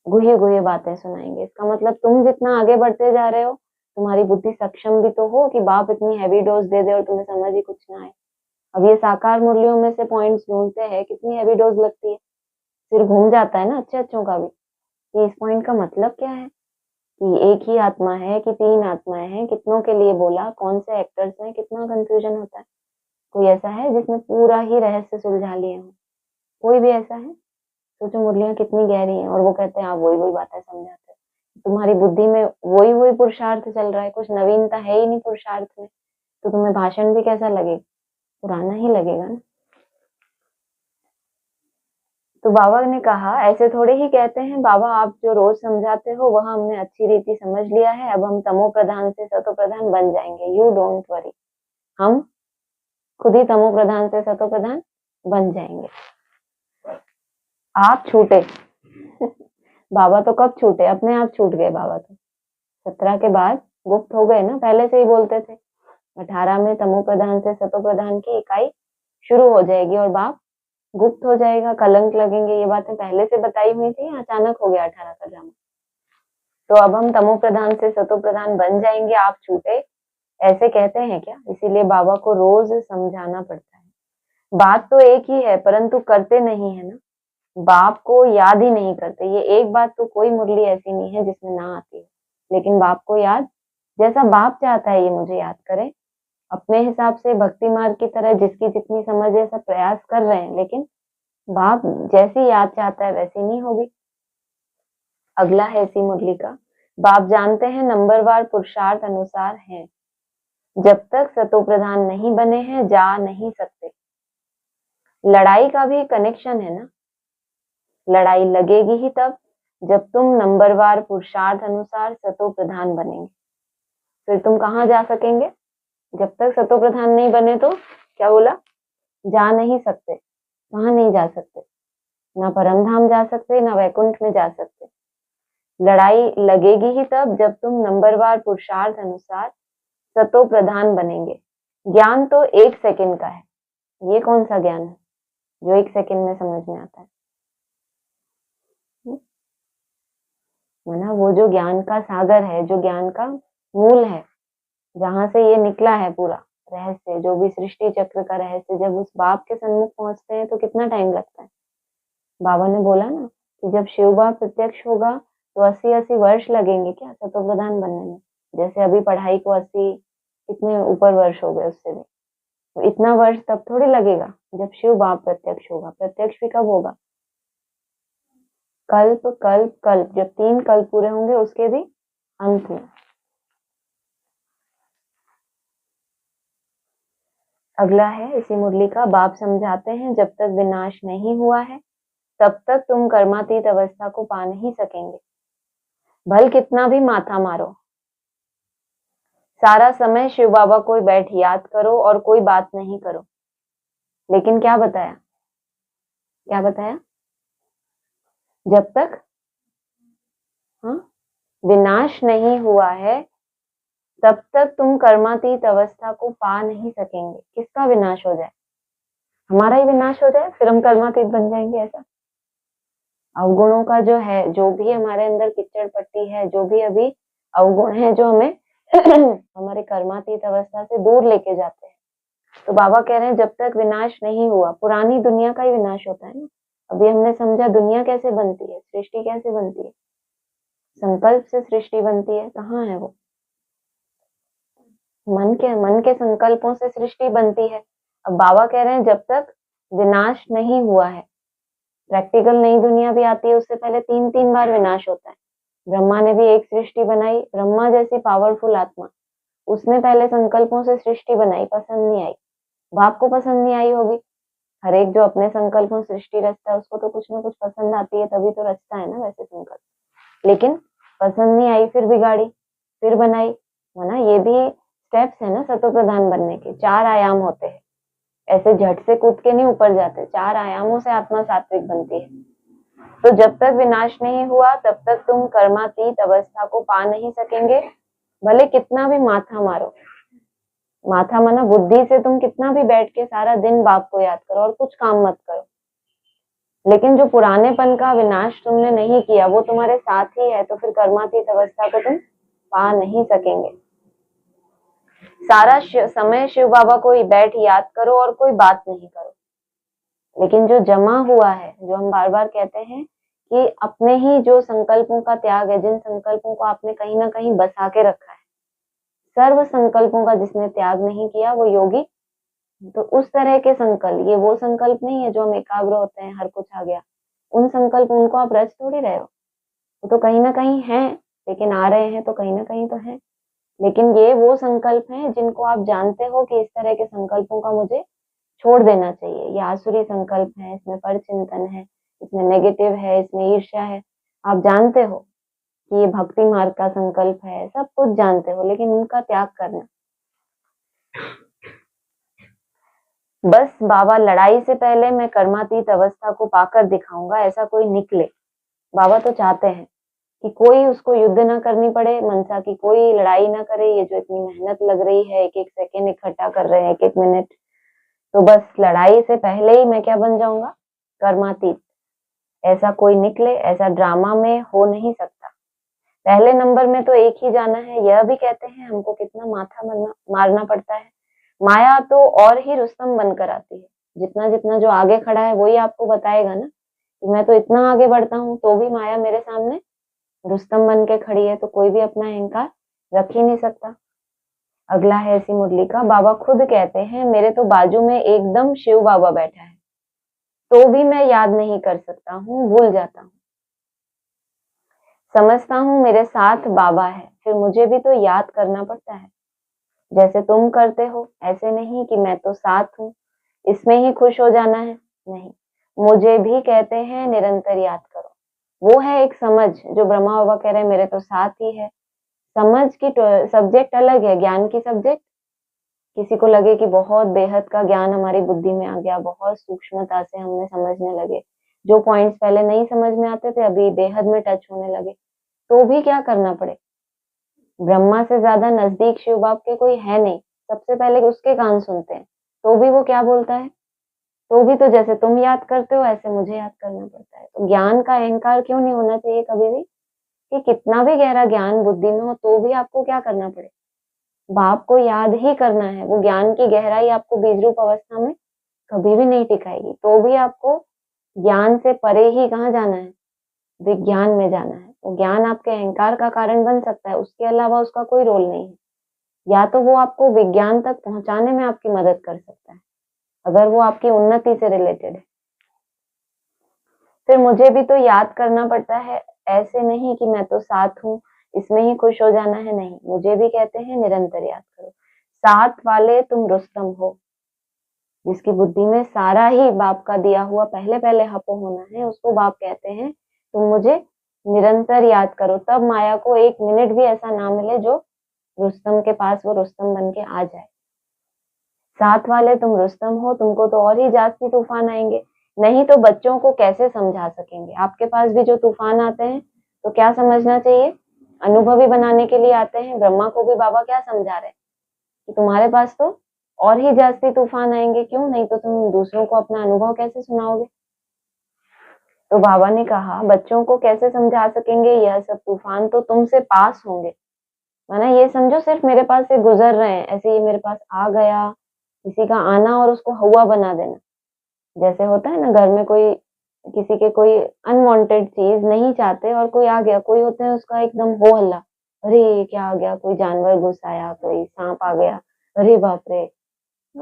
गुहे गुहे बातें सुनाएंगे। इसका मतलब तुम जितना आगे बढ़ते जा रहे हो, तुम्हारी बुद्धि सक्षम भी तो हो कि बाप इतनी हैवी डोज दे दे और तुम्हें समझ ही कुछ ना आए। अब ये साकार मुरलियों में से पॉइंट्स ढूंढते हैं, कितनी हैवी डोज लगती है, सिर घूम जाता है ना अच्छे अच्छों का भी, कि इस पॉइंट का मतलब क्या है, कि एक ही आत्मा है कि तीन आत्माएं हैं, कितनों के लिए बोला, कौन से एक्टर्स हैं, कितना कंफ्यूजन होता है। कोई ऐसा है जिसने पूरा ही रहस्य सुलझा लिए हो? कोई भी ऐसा है? सोचो मुरलियां कितनी गहरी हैं, और वो कहते हैं आप वही वही बातें समझाते हैं। तुम्हारी बुद्धि में वही वही पुरुषार्थ चल रहा है, कुछ नवीनता है ही नहीं पुरुषार्थ में, तो तुम्हें भाषण भी कैसा लगेगा, पुराना ही लगेगा ना। तो बाबा ने कहा ऐसे थोड़े ही कहते हैं बाबा आप जो रोज समझाते हो वह हमने अच्छी रीति समझ लिया है, अब हम तमो प्रधान से सतो प्रधान बन जाएंगे, यू डोंट वरी। हम खुद ही तमो प्रधान से सतो प्रधान बन जाएंगे। आप छूटे बाबा तो कब छूटे, अपने आप छूट गए बाबा तो 17 के बाद गुप्त हो गए ना, पहले से ही बोलते थे 18 में तमो प्रधान से सतो प्रधान की इकाई शुरू हो जाएगी और बाप गुप्त हो जाएगा, कलंक लगेंगे। ये बातें पहले से बताई हुई थी, अचानक हो गया 18 का ड्रामा। तो अब हम तमो प्रधान से सतो प्रधान बन जाएंगे, आप छूटे, ऐसे कहते हैं क्या? इसीलिए बाबा को रोज समझाना पड़ता है। बात तो एक ही है परंतु करते नहीं है ना, बाप को याद ही नहीं करते। ये एक बात तो कोई मुरली ऐसी नहीं है जिसमें ना आती है, लेकिन बाप को याद, जैसा बाप चाहता है ये मुझे याद करें, अपने हिसाब से भक्ति मार्ग की तरह जिसकी जितनी समझ है सब प्रयास कर रहे हैं, लेकिन बाप जैसी याद चाहता है वैसी नहीं होगी। अगला है इसी मुरली का, बाप जानते हैं नंबरवार पुरुषार्थ अनुसार है, जब तक सतो प्रधान नहीं बने हैं जा नहीं सकते। लड़ाई का भी कनेक्शन है ना, लड़ाई लगेगी ही तब जब तुम नंबरवार पुरुषार्थ अनुसार सतो प्रधान बनेंगे। फिर तुम कहाँ जा सकेंगे? जब तक सतो प्रधान नहीं बने तो क्या बोला, जा नहीं सकते। कहाँ नहीं जा सकते? ना परम धाम जा सकते, ना वैकुंठ में जा सकते। लड़ाई लगेगी ही तब जब तुम नंबरवार पुरुषार्थ अनुसार सतो प्रधान बनेंगे। ज्ञान तो 1 सेकंड का है। ये कौन सा ज्ञान है जो 1 सेकंड में समझ में आता है? माना वो जो ज्ञान का सागर है, जो ज्ञान का मूल है, जहां से ये निकला है पूरा रहस्य, जो भी सृष्टि चक्र का रहस्य, जब उस बाप के सन्मुख पहुंचते हैं तो कितना टाइम लगता है। बाबा ने बोला ना कि जब शिव बाप प्रत्यक्ष होगा तो 80-80 वर्ष लगेंगे क्या सतो प्रधान बनने में। जैसे अभी पढ़ाई को 80 कितने ऊपर वर्ष हो गए, उससे भी तो इतना वर्ष तब थोड़ी लगेगा जब शिव बाप प्रत्यक्ष होगा। प्रत्यक्ष भी कब होगा? कल्प कल्प कल्प, जब 3 कल्प पूरे होंगे उसके भी अंत में। अगला है इसी मुरली का। बाप समझाते हैं जब तक विनाश नहीं हुआ है तब तक तुम कर्मातीत अवस्था को पा नहीं सकेंगे। भल कितना भी माथा मारो, सारा समय शिव बाबा को बैठ याद करो और कोई बात नहीं करो। लेकिन क्या बताया, क्या बताया? जब तक विनाश नहीं हुआ है तब तक तुम कर्मातीत अवस्था को पा नहीं सकेंगे। किसका विनाश हो जाए? हमारा ही विनाश हो जाए, फिर हम कर्मातीत बन जाएंगे ऐसा? अवगुणों का जो है, जो भी हमारे अंदर किच्चड़ पट्टी है, जो भी अभी अवगुण है जो हमें हमारे कर्मातीत अवस्था से दूर लेके जाते हैं, तो बाबा कह रहे हैं जब तक विनाश नहीं हुआ, पुरानी दुनिया का ही विनाश होता है ना। अभी हमने समझा दुनिया कैसे बनती है, सृष्टि कैसे बनती है। संकल्प से सृष्टि बनती है। कहाँ है वो? मन के संकल्पों से सृष्टि बनती है। अब बाबा कह रहे हैं जब तक विनाश नहीं हुआ है, प्रैक्टिकल नई दुनिया भी आती है उससे पहले 3-3 बार विनाश होता है। ब्रह्मा ने भी एक सृष्टि बनाई, ब्रह्मा जैसी पावरफुल आत्मा, उसने पहले संकल्पों से सृष्टि बनाई, पसंद नहीं आई। बाप को पसंद नहीं आई होगी। हर एक जो अपने संकल्पों से सृष्टि रचता है उसको तो कुछ ना कुछ पसंद आती है, तभी तो रचता है ना वैसे संकल्प। लेकिन पसंद नहीं आई, फिर बिगाड़ी, फिर बनाई। है ना, ये भी स्टेप्स है ना सतो प्रधान बनने के। 4 आयाम होते हैं, ऐसे झट से कूद के नहीं ऊपर जाते। 4 आयामों से आत्मा सात्विक बनती है। तो जब तक विनाश नहीं हुआ तब तक तुम कर्मातीत अवस्था को पा नहीं सकेंगे। भले कितना भी माथा मारो, माथा माना बुद्धि से तुम कितना भी बैठ के सारा दिन बाप को याद करो और कुछ काम मत करो, लेकिन जो पुरानेपन का विनाश तुमने नहीं किया वो तुम्हारे साथ ही है, तो फिर कर्मातीत अवस्था को तुम पा नहीं सकेंगे। सारा समय शिव बाबा को ही बैठ याद करो और कोई बात नहीं करो। लेकिन जो जमा हुआ है, जो हम बार बार कहते हैं कि अपने ही जो संकल्पों का त्याग है, जिन संकल्पों को आपने कहीं ना कहीं बसा के रखा है, सर्व संकल्पों का जिसने त्याग नहीं किया वो योगी। तो उस तरह के संकल्प, ये वो संकल्प नहीं है जो हम एकाग्र होते हैं, हर कुछ आ गया, उन संकल्प उनको आप रच थोड़ी रहे हो। वो तो कहीं ना कहीं है, लेकिन आ रहे हैं तो कहीं ना कहीं तो है। लेकिन ये वो संकल्प हैं जिनको आप जानते हो कि इस तरह के संकल्पों का मुझे छोड़ देना चाहिए। ये आसुरी संकल्प है, इसमें परचिंतन है, इसमें नेगेटिव है, इसमें ईर्ष्या है। आप जानते हो कि ये भक्ति मार्ग का संकल्प है, सब कुछ जानते हो, लेकिन उनका त्याग करना। बस बाबा लड़ाई से पहले मैं कर्मातीत अवस्था को पाकर दिखाऊंगा, ऐसा कोई निकले। बाबा तो चाहते हैं कि कोई उसको युद्ध ना करनी पड़े, मनसा की कोई लड़ाई ना करे। ये जो इतनी मेहनत लग रही है, एक एक सेकेंड इकट्ठा कर रहे हैं, एक एक मिनट, तो बस लड़ाई से पहले ही मैं क्या बन जाऊंगा? कर्मातीत। ऐसा कोई निकले, ऐसा ड्रामा में हो नहीं सकता। पहले नंबर में तो एक ही जाना है। यह भी कहते हैं हमको कितना माथा मारना पड़ता है। माया तो और ही रुस्तम बनकर आती है। जितना जितना जो आगे खड़ा है वही आपको बताएगा ना कि मैं तो इतना आगे बढ़ता हूँ, तो भी माया मेरे सामने रुस्तम बन के खड़ी है। तो कोई भी अपना अहंकार रख ही नहीं सकता। अगला है इसी मुरली का। बाबा खुद कहते हैं मेरे तो बाजू में एकदम शिव बाबा बैठा है, तो भी मैं याद नहीं कर सकता हूँ, भूल जाता हूँ। समझता हूँ मेरे साथ बाबा है, फिर मुझे भी तो याद करना पड़ता है। जैसे तुम करते हो, ऐसे नहीं कि मैं तो साथ हूँ, इसमें ही खुश हो जाना है, नहीं। मुझे भी कहते हैं निरंतर याद करो। वो है एक समझ, जो ब्रह्मा बाबा कह रहे हैं मेरे तो साथ ही है। समझ की सब्जेक्ट अलग है, ज्ञान की सब्जेक्ट। किसी को लगे कि बहुत बेहद का ज्ञान हमारी बुद्धि में आ गया, बहुत सूक्ष्मता से हमने समझने लगे, जो पॉइंट्स पहले नहीं समझ में आते थे अभी बेहद में टच होने लगे। तो भी क्या करना पड़े, ब्रह्मा से ज्यादा नजदीक शिव बाप के कोई है नहीं, सबसे पहले उसके कान सुनते हैं। तो भी वो क्या बोलता है, तो भी तो जैसे तुम याद करते हो ऐसे मुझे याद करना पड़ता है। तो ज्ञान का अहंकार क्यों नहीं होना चाहिए कभी भी, कि कितना भी गहरा ज्ञान बुद्धि में हो तो भी आपको क्या करना पड़े, बाप को याद ही करना है। वो ज्ञान की गहराई आपको बीज रूप अवस्था में कभी भी नहीं टिकाएगी। तो भी आपको ज्ञान से परे ही कहाँ जाना है, विज्ञान में जाना है। वो ज्ञान आपके अहंकार का कारण बन सकता है, उसके अलावा उसका कोई रोल नहीं है। या तो वो आपको विज्ञान तक पहुंचाने में आपकी मदद कर सकता है अगर वो आपकी उन्नति से रिलेटेड है। फिर मुझे भी तो याद करना पड़ता है, ऐसे नहीं कि मैं तो साथ हूँ इसमें ही खुश हो जाना है, नहीं, मुझे भी कहते हैं निरंतर याद करो। साथ वाले तुम रुस्तम हो, जिसकी बुद्धि में सारा ही बाप का दिया हुआ पहले पहले हपो होना है, उसको बाप कहते हैं तुम मुझे निरंतर याद करो। तब माया को एक मिनट भी ऐसा ना मिले जो रुस्तम के पास वो रुस्तम बन के आ जाए। साथ वाले तुम रुस्तम हो, तुमको तो और ही जास्ती तूफान आएंगे, नहीं तो बच्चों को कैसे समझा सकेंगे। आपके पास भी जो तूफान आते हैं तो क्या समझना चाहिए, अनुभवी बनाने के लिए आते हैं। ब्रह्मा को भी बाबा क्या समझा रहे हैं कि तुम्हारे पास तो और ही जास्ती तूफान आएंगे, क्यों, नहीं तो तुम दूसरों को अपना अनुभव कैसे सुनाओगे। तो बाबा ने कहा बच्चों को कैसे समझा सकेंगे, यह सब तूफान तो तुमसे पास होंगे। माना ये समझो सिर्फ मेरे पास से गुजर रहे हैं, ऐसे ये मेरे पास आ गया, किसी का आना और उसको हुआ बना देना। जैसे होता है ना घर में कोई किसी के कोई अनवांटेड चीज नहीं चाहते और कोई आ गया, कोई होते हैं उसका एकदम हो हल्ला, अरे क्या आ गया, कोई जानवर घुस आया, कोई सांप आ गया, अरे बाप रे।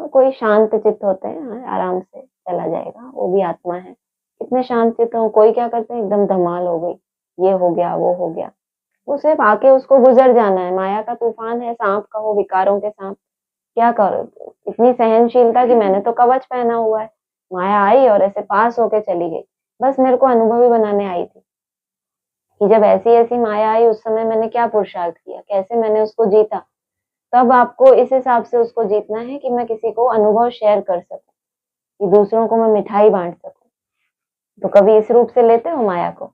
कोई शांत चित्त होते हैं, हाँ, आराम से चला जाएगा, वो भी आत्मा है। इतने शांत चित्त हो, कोई क्या करते हैं एकदम धमाल हो गई, ये हो गया वो हो गया। वो सिर्फ आके उसको गुजर जाना है। माया का तूफान है, सांप का हो, विकारों के सांप, क्या करो, इतनी सहनशीलता कि मैंने तो कवच पहना हुआ है। माया आई और ऐसे पास होके चली गई, बस मेरे को अनुभवी बनाने आई थी कि जब ऐसी ऐसी माया आई उस समय मैंने क्या पुरुषार्थ किया, कैसे मैंने उसको जीता। तब आपको इस हिसाब से उसको जीतना है कि मैं किसी को अनुभव शेयर कर सकूं, कि दूसरों को मैं मिठाई बांट सकूं। तो कभी इस रूप से लेते हो माया को,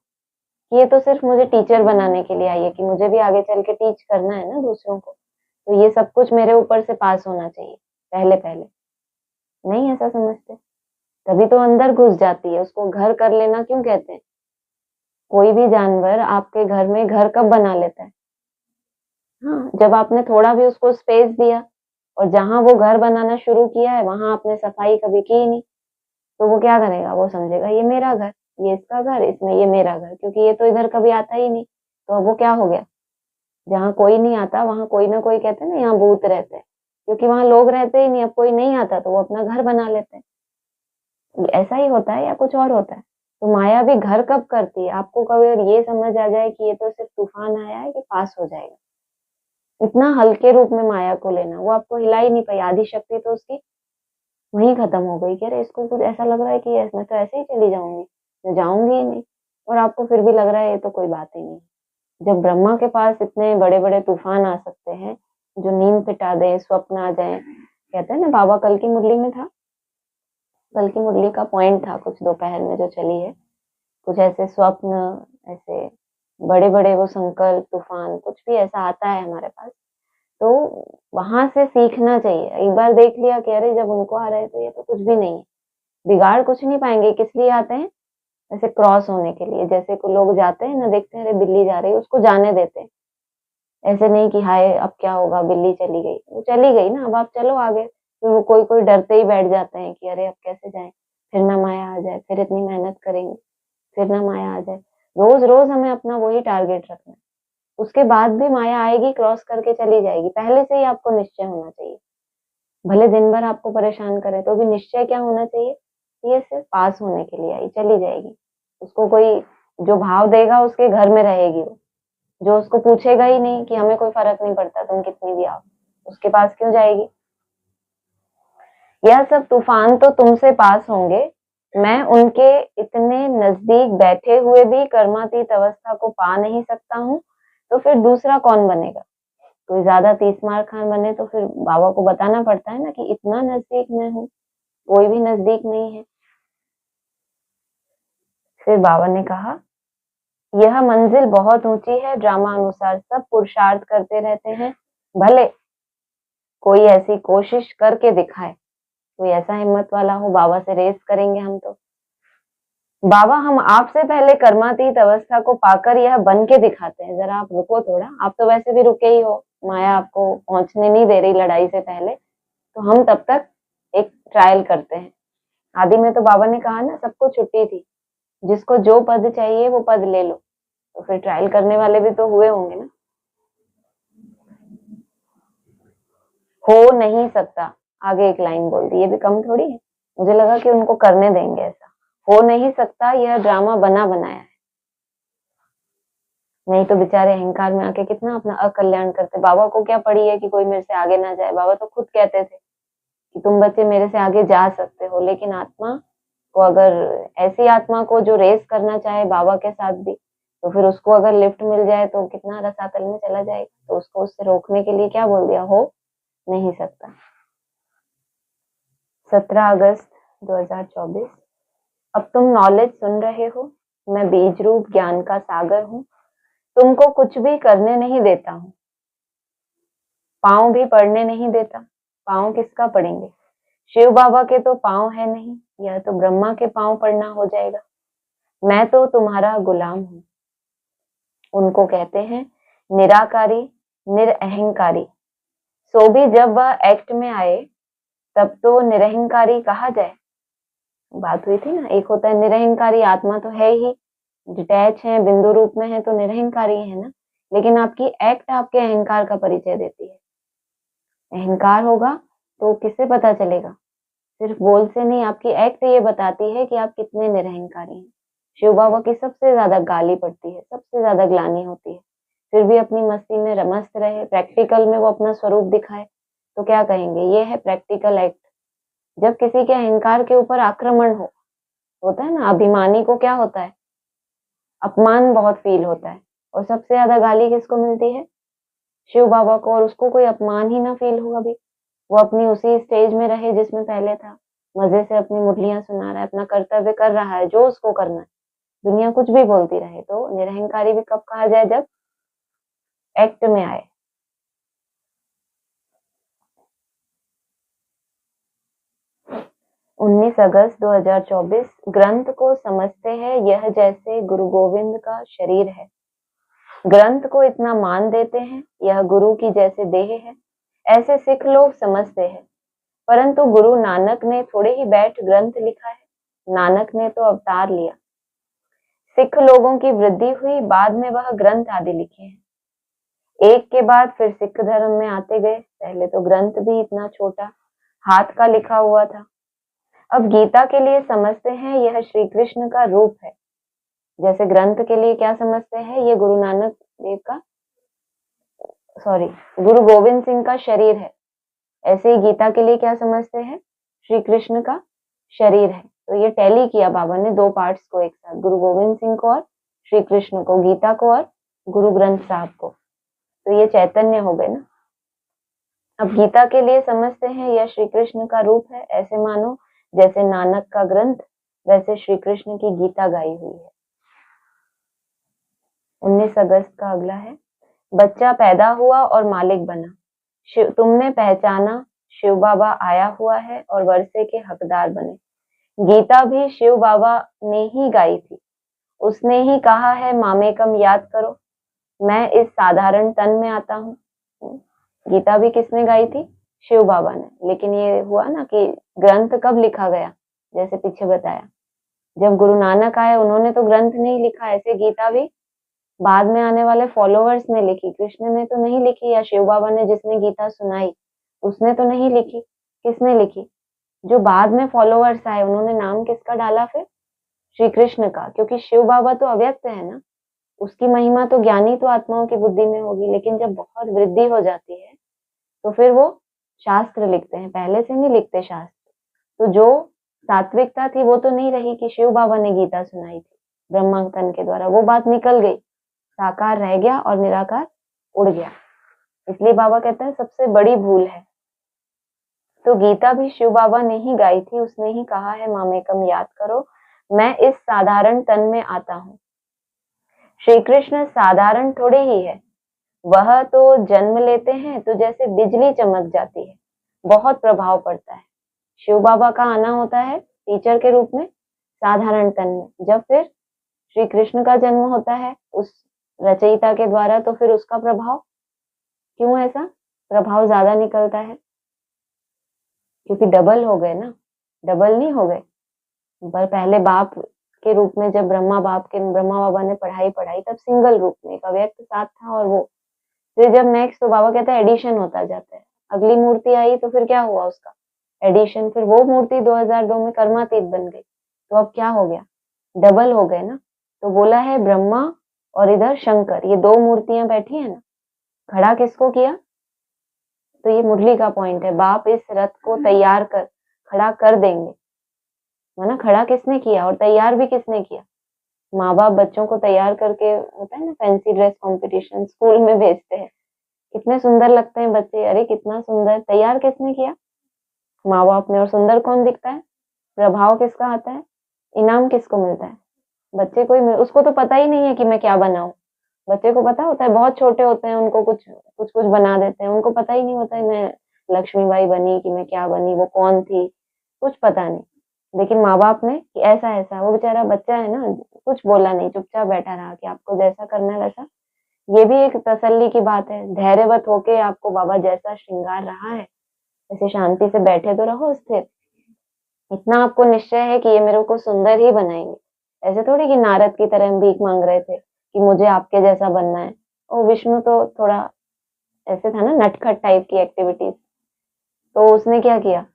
ये तो सिर्फ मुझे टीचर बनाने के लिए आई है कि मुझे भी आगे चल के टीच करना है ना दूसरों को, तो ये सब कुछ मेरे ऊपर से पास होना चाहिए पहले पहले। नहीं ऐसा समझते, तभी तो अंदर घुस जाती है। उसको घर कर लेना क्यों कहते हैं। कोई भी जानवर आपके घर में घर कब बना लेता है, हाँ, जब आपने थोड़ा भी उसको स्पेस दिया। और जहां वो घर बनाना शुरू किया है वहां आपने सफाई कभी की नहीं, तो वो क्या करेगा, वो समझेगा ये मेरा घर, ये इसका घर, इसमें ये मेरा घर, क्योंकि ये तो इधर कभी आता ही नहीं। तो अब वो क्या हो गया, जहाँ कोई नहीं आता वहां कोई ना कोई, कहते हैं ना यहाँ भूत रहते हैं, क्योंकि वहां लोग रहते ही नहीं। अब कोई नहीं आता तो वो अपना घर बना लेते हैं। ऐसा ही होता है या कुछ और होता है। तो माया भी घर कब करती है, आपको कभी अगर ये समझ आ जाए कि ये तो सिर्फ तूफान आया है कि पास हो जाएगा, इतना हल्के रूप में माया को लेना, वो आपको हिला ही नहीं पाई। आदि शक्ति तो उसकी वहीं खत्म हो गई कि अरे इसको कुछ ऐसा लग रहा है कि मैं तो ऐसे ही चली जाऊंगी, मैं जाऊंगी ही नहीं। और आपको फिर भी लग रहा है ये तो कोई बात ही नहीं। जब ब्रह्मा के पास इतने बड़े बड़े तूफान आ सकते हैं जो नींद पिटा दे, स्वप्न आ जाए, कहते हैं ना बाबा कल की मुरली में था, कल की मुरली का पॉइंट था कुछ दोपहर में जो चली है, कुछ ऐसे स्वप्न, ऐसे बड़े बड़े वो संकल्प तूफान, कुछ भी ऐसा आता है हमारे पास, तो वहां से सीखना चाहिए। एक बार देख लिया कि अरे जब उनको आ रहे तो ये तो कुछ भी नहीं है, बिगाड़ कुछ नहीं पाएंगे। किस लिए आते हैं, ऐसे क्रॉस होने के लिए। जैसे को लोग जाते हैं ना, देखते हैं अरे बिल्ली जा रही है, उसको जाने देते हैं, ऐसे नहीं कि हाय अब क्या होगा, बिल्ली चली गई, वो चली गई ना, अब आप चलो आगे। फिर वो कोई कोई डरते ही बैठ जाते हैं कि अरे अब कैसे जाएं, फिर ना माया आ जाए, फिर इतनी मेहनत करेंगे, फिर ना माया आ जाए। रोज रोज हमें अपना वही टारगेट रखना है, उसके बाद भी माया आएगी, क्रॉस करके चली जाएगी। पहले से ही आपको निश्चय होना चाहिए, भले दिन भर आपको परेशान करे तो भी निश्चय क्या होना चाहिए, ये सिर्फ पास होने के लिए आई, चली जाएगी। उसको कोई जो भाव देगा उसके घर में रहेगी वो, जो उसको पूछेगा ही नहीं कि हमें कोई फर्क नहीं पड़ता तुम कितनी भी आओ, उसके पास क्यों जाएगी। यह सब तूफान तो तुमसे पास होंगे, मैं उनके इतने नजदीक बैठे हुए भी कर्मातीत अवस्था को पा नहीं सकता हूँ, तो फिर दूसरा कौन बनेगा। कोई ज्यादा तीसमार खान बने तो फिर बाबा को बताना पड़ता है ना कि इतना नजदीक मैं हूँ, कोई भी नजदीक नहीं है। फिर बाबा ने कहा, यह मंजिल बहुत ऊंची है, ड्रामा अनुसार सब पुरुषार्थ करते रहते हैं, भले कोई ऐसी कोशिश करके दिखाए, कोई ऐसा हिम्मत वाला हो, बाबा से रेस करेंगे हम तो। बाबा, हम आपसे पहले कर्मातीत अवस्था को पाकर यह बन के दिखाते हैं, जरा आप रुको थोड़ा, आप तो वैसे भी रुके ही हो, माया आपको पहुंचने नहीं दे रही लड़ाई से पहले, तो हम तब तक एक ट्रायल करते हैं। आदि में तो बाबा ने कहा ना, सबको छुट्टी थी, जिसको जो पद चाहिए वो पद ले लो, तो फिर ट्रायल करने वाले भी तो हुए होंगे ना। हो नहीं सकता, आगे एक लाइन बोल दी, ये भी कम थोड़ी है, मुझे लगा कि उनको करने देंगे ऐसा। हो नहीं सकता, यह ड्रामा बना बनाया है, नहीं तो बेचारे अहंकार में आके कितना अपना अकल्याण करते। बाबा को क्या पड़ी है कि कोई मेरे से आगे ना जाए, बाबा तो खुद कहते थे कि तुम बच्चे मेरे से आगे जा सकते हो, लेकिन आत्मा को, अगर ऐसी आत्मा को जो रेस करना चाहे बाबा के साथ भी, तो फिर उसको अगर लिफ्ट मिल जाए तो कितना रसातल में चला जाएगा, तो उसको उससे रोकने के लिए क्या बोल दिया, हो नहीं सकता। 17 अगस्त 2024। अब तुम नॉलेज सुन रहे हो, मैं बीज रूप ज्ञान का सागर हूँ, तुमको कुछ भी करने नहीं देता हूँ, पाँव भी पड़ने नहीं देता। पाँव किसका पड़ेंगे, शिव बाबा के तो पाँव है नहीं, यह तो ब्रह्मा के पाँव पड़ना हो जाएगा। मैं तो तुम्हारा गुलाम हूँ। उनको कहते हैं निराकारी, निरअहंकारी। सो भी जब वह एक्ट में आए तब तो निरअहंकारी कहा जाए। बात हुई थी ना, एक होता है निरअहंकारी, आत्मा तो है ही, डिटैच है, बिंदु रूप में है, तो निरअहंकारी है ना, लेकिन आपकी एक्ट आपके अहंकार का परिचय देती है। अहंकार होगा तो किससे पता चलेगा, सिर्फ बोल से नहीं, आपकी एक्ट ये बताती है कि आप कितने निरअहंकारी हैं। शिव बाबा की सबसे ज्यादा गाली पड़ती है, सबसे ज्यादा ग्लानि होती है, फिर भी अपनी मस्ती में मस्त रहे, प्रैक्टिकल में वो अपना स्वरूप दिखाए, तो क्या कहेंगे, ये है प्रैक्टिकल एक्ट। जब किसी के अहंकार के ऊपर आक्रमण होता है ना, अभिमानी को क्या होता है, अपमान बहुत फील होता है, और सबसे ज्यादा गाली किसको मिलती है, शिव बाबा को, और उसको कोई अपमान ही ना फील हो अभी, वो अपनी उसी स्टेज में रहे जिसमें पहले था, मजे से अपनी मुरलियां सुना रहा है, अपना कर्तव्य कर रहा है जो उसको करना है, दुनिया कुछ भी बोलती रहे। तो निरहंकारी भी कब कहा जाए, जब एक्ट में आए। 19 अगस्त 2024। ग्रंथ को समझते हैं यह जैसे गुरु गोविंद का शरीर है, ग्रंथ को इतना मान देते हैं यह गुरु की जैसे देह है, ऐसे सिख लोग समझते हैं। परंतु गुरु नानक ने थोड़े ही बैठ ग्रंथ लिखा है, नानक ने तो अवतार लिया। सिख लोगों की वृद्धि हुई, बाद में वह ग्रंथ आदि लिखे हैं, एक के बाद फिर सिख धर्म में आते गए। पहले तो ग्रंथ भी इतना छोटा हाथ का लिखा हुआ था। अब गीता के लिए समझते हैं यह श्री कृष्ण का रूप है, जैसे ग्रंथ के लिए क्या समझते हैं, ये गुरु नानक देव का, सॉरी, गुरु गोविंद सिंह का शरीर है, ऐसे ही गीता के लिए क्या समझते हैं, श्री कृष्ण का शरीर है। तो ये टैली किया बाबा ने दो पार्ट्स को एक साथ, गुरु गोविंद सिंह को और श्री कृष्ण को, गीता को और गुरु ग्रंथ साहब को, तो ये चैतन्य हो गए ना। अब गीता के लिए समझते हैं यह श्री कृष्ण का रूप है, ऐसे मानो जैसे नानक का ग्रंथ वैसे श्री कृष्ण की गीता गाई हुई है। 19 अगस्त का अगला है, बच्चा पैदा हुआ और मालिक बना, तुमने पहचाना शिव बाबा आया हुआ है और वर्षे के हकदार बने। गीता भी शिव बाबा ने ही गाई थी, उसने ही कहा है मामेकम याद करो, मैं इस साधारण तन में आता हूँ। गीता भी किसने गाई थी, शिव बाबा ने, लेकिन ये हुआ ना कि ग्रंथ कब लिखा गया, जैसे पीछे बताया, जब गुरु नानक आए उन्होंने तो ग्रंथ नहीं लिखा, ऐसे गीता भी बाद में आने वाले फॉलोवर्स ने लिखी, कृष्ण ने तो नहीं लिखी, या शिव बाबा ने जिसने गीता सुनाई उसने तो नहीं लिखी, किसने लिखी, जो बाद में फॉलोवर्स आए उन्होंने नाम किसका डाला फिर, श्री कृष्ण का, क्योंकि शिव बाबा तो अव्यक्त है ना, उसकी महिमा तो ज्ञानी तो आत्माओं की बुद्धि में होगी, लेकिन जब बहुत वृद्धि हो जाती है तो फिर वो शास्त्र लिखते हैं, पहले से नहीं लिखते शास्त्र। तो जो सात्विकता थी वो तो नहीं रही कि शिव बाबा ने गीता सुनाई थी ब्रह्मांकन के द्वारा, वो बात निकल गई, साकार रह गया और निराकार उड़ गया। इसलिए बाबा कहते हैं सबसे बड़ी भूल है। तो गीता भी शिव बाबा ने ही गाई थी, उसने ही कहा है मामेकम याद करो, मैं इस साधारण तन में आता हूँ। श्री कृष्ण साधारण थोड़े ही है, वह तो जन्म लेते हैं तो जैसे बिजली चमक जाती है, बहुत प्रभाव पड़ता है। शिव बाबा का आना होता है टीचर के रूप में साधारण तन में, जब फिर श्री कृष्ण का जन्म होता है उस रचयिता के द्वारा, तो फिर उसका प्रभाव क्यों ऐसा प्रभाव ज्यादा निकलता है? क्योंकि डबल हो गए ना, डबल नहीं हो गए। पर पहले बाप के रूप में जब ब्रह्मा बाबा ने पढ़ाई तब सिंगल रूप में एक अव्यक्त साथ था, और वो फिर जब नेक्स्ट तो बाबा कहता है एडिशन होता जाता है, अगली मूर्ति आई तो फिर क्या हुआ उसका एडिशन, फिर वो मूर्ति 2002 में कर्मातीत बन गई, तो अब क्या हो गया डबल हो गए ना। तो बोला है ब्रह्मा और इधर शंकर, ये दो मूर्तियां बैठी है ना, खड़ा किसको किया? तो ये मुरली का पॉइंट है, बाप इस रथ को तैयार कर खड़ा कर देंगे, है ना। खड़ा किसने किया और तैयार भी किसने किया? माँ बाप बच्चों को तैयार करके, होता है ना फैंसी ड्रेस कंपटीशन स्कूल में भेजते हैं, कितने सुंदर लगते हैं बच्चे, अरे कितना सुंदर, तैयार किसने किया? माँ बाप ने। और सुंदर कौन दिखता है? प्रभाव किसका आता है? इनाम किसको मिलता है? बच्चे को ही। उसको तो पता ही नहीं है कि मैं क्या बनाऊं। बच्चे को पता होता है, बहुत छोटे होते हैं, उनको कुछ कुछ बना देते हैं, उनको पता ही नहीं होता है मैं लक्ष्मीबाई बनी कि मैं क्या बनी, वो कौन थी, कुछ पता नहीं। लेकिन माँ बाप ने कि ऐसा ऐसा, वो बेचारा बच्चा है ना, कुछ बोला नहीं, चुपचाप बैठा रहा कि आपको जैसा करना है वैसा। ये भी एक तसल्ली की बात है, धैर्यवत होके आपको बाबा जैसा श्रृंगार रहा है ऐसे शांति से बैठे तो रहो स्थिर। इतना आपको निश्चय है कि ये मेरे को सुंदर ही बनाएंगे। ऐसे थोड़ी कि नारद की तरह हम भीख मांग रहे थे कि मुझे आपके जैसा बनना है। और विष्णु तो थोड़ा ऐसे था ना, नटखट टाइप की एक्टिविटीज, तो उसने क्या किया,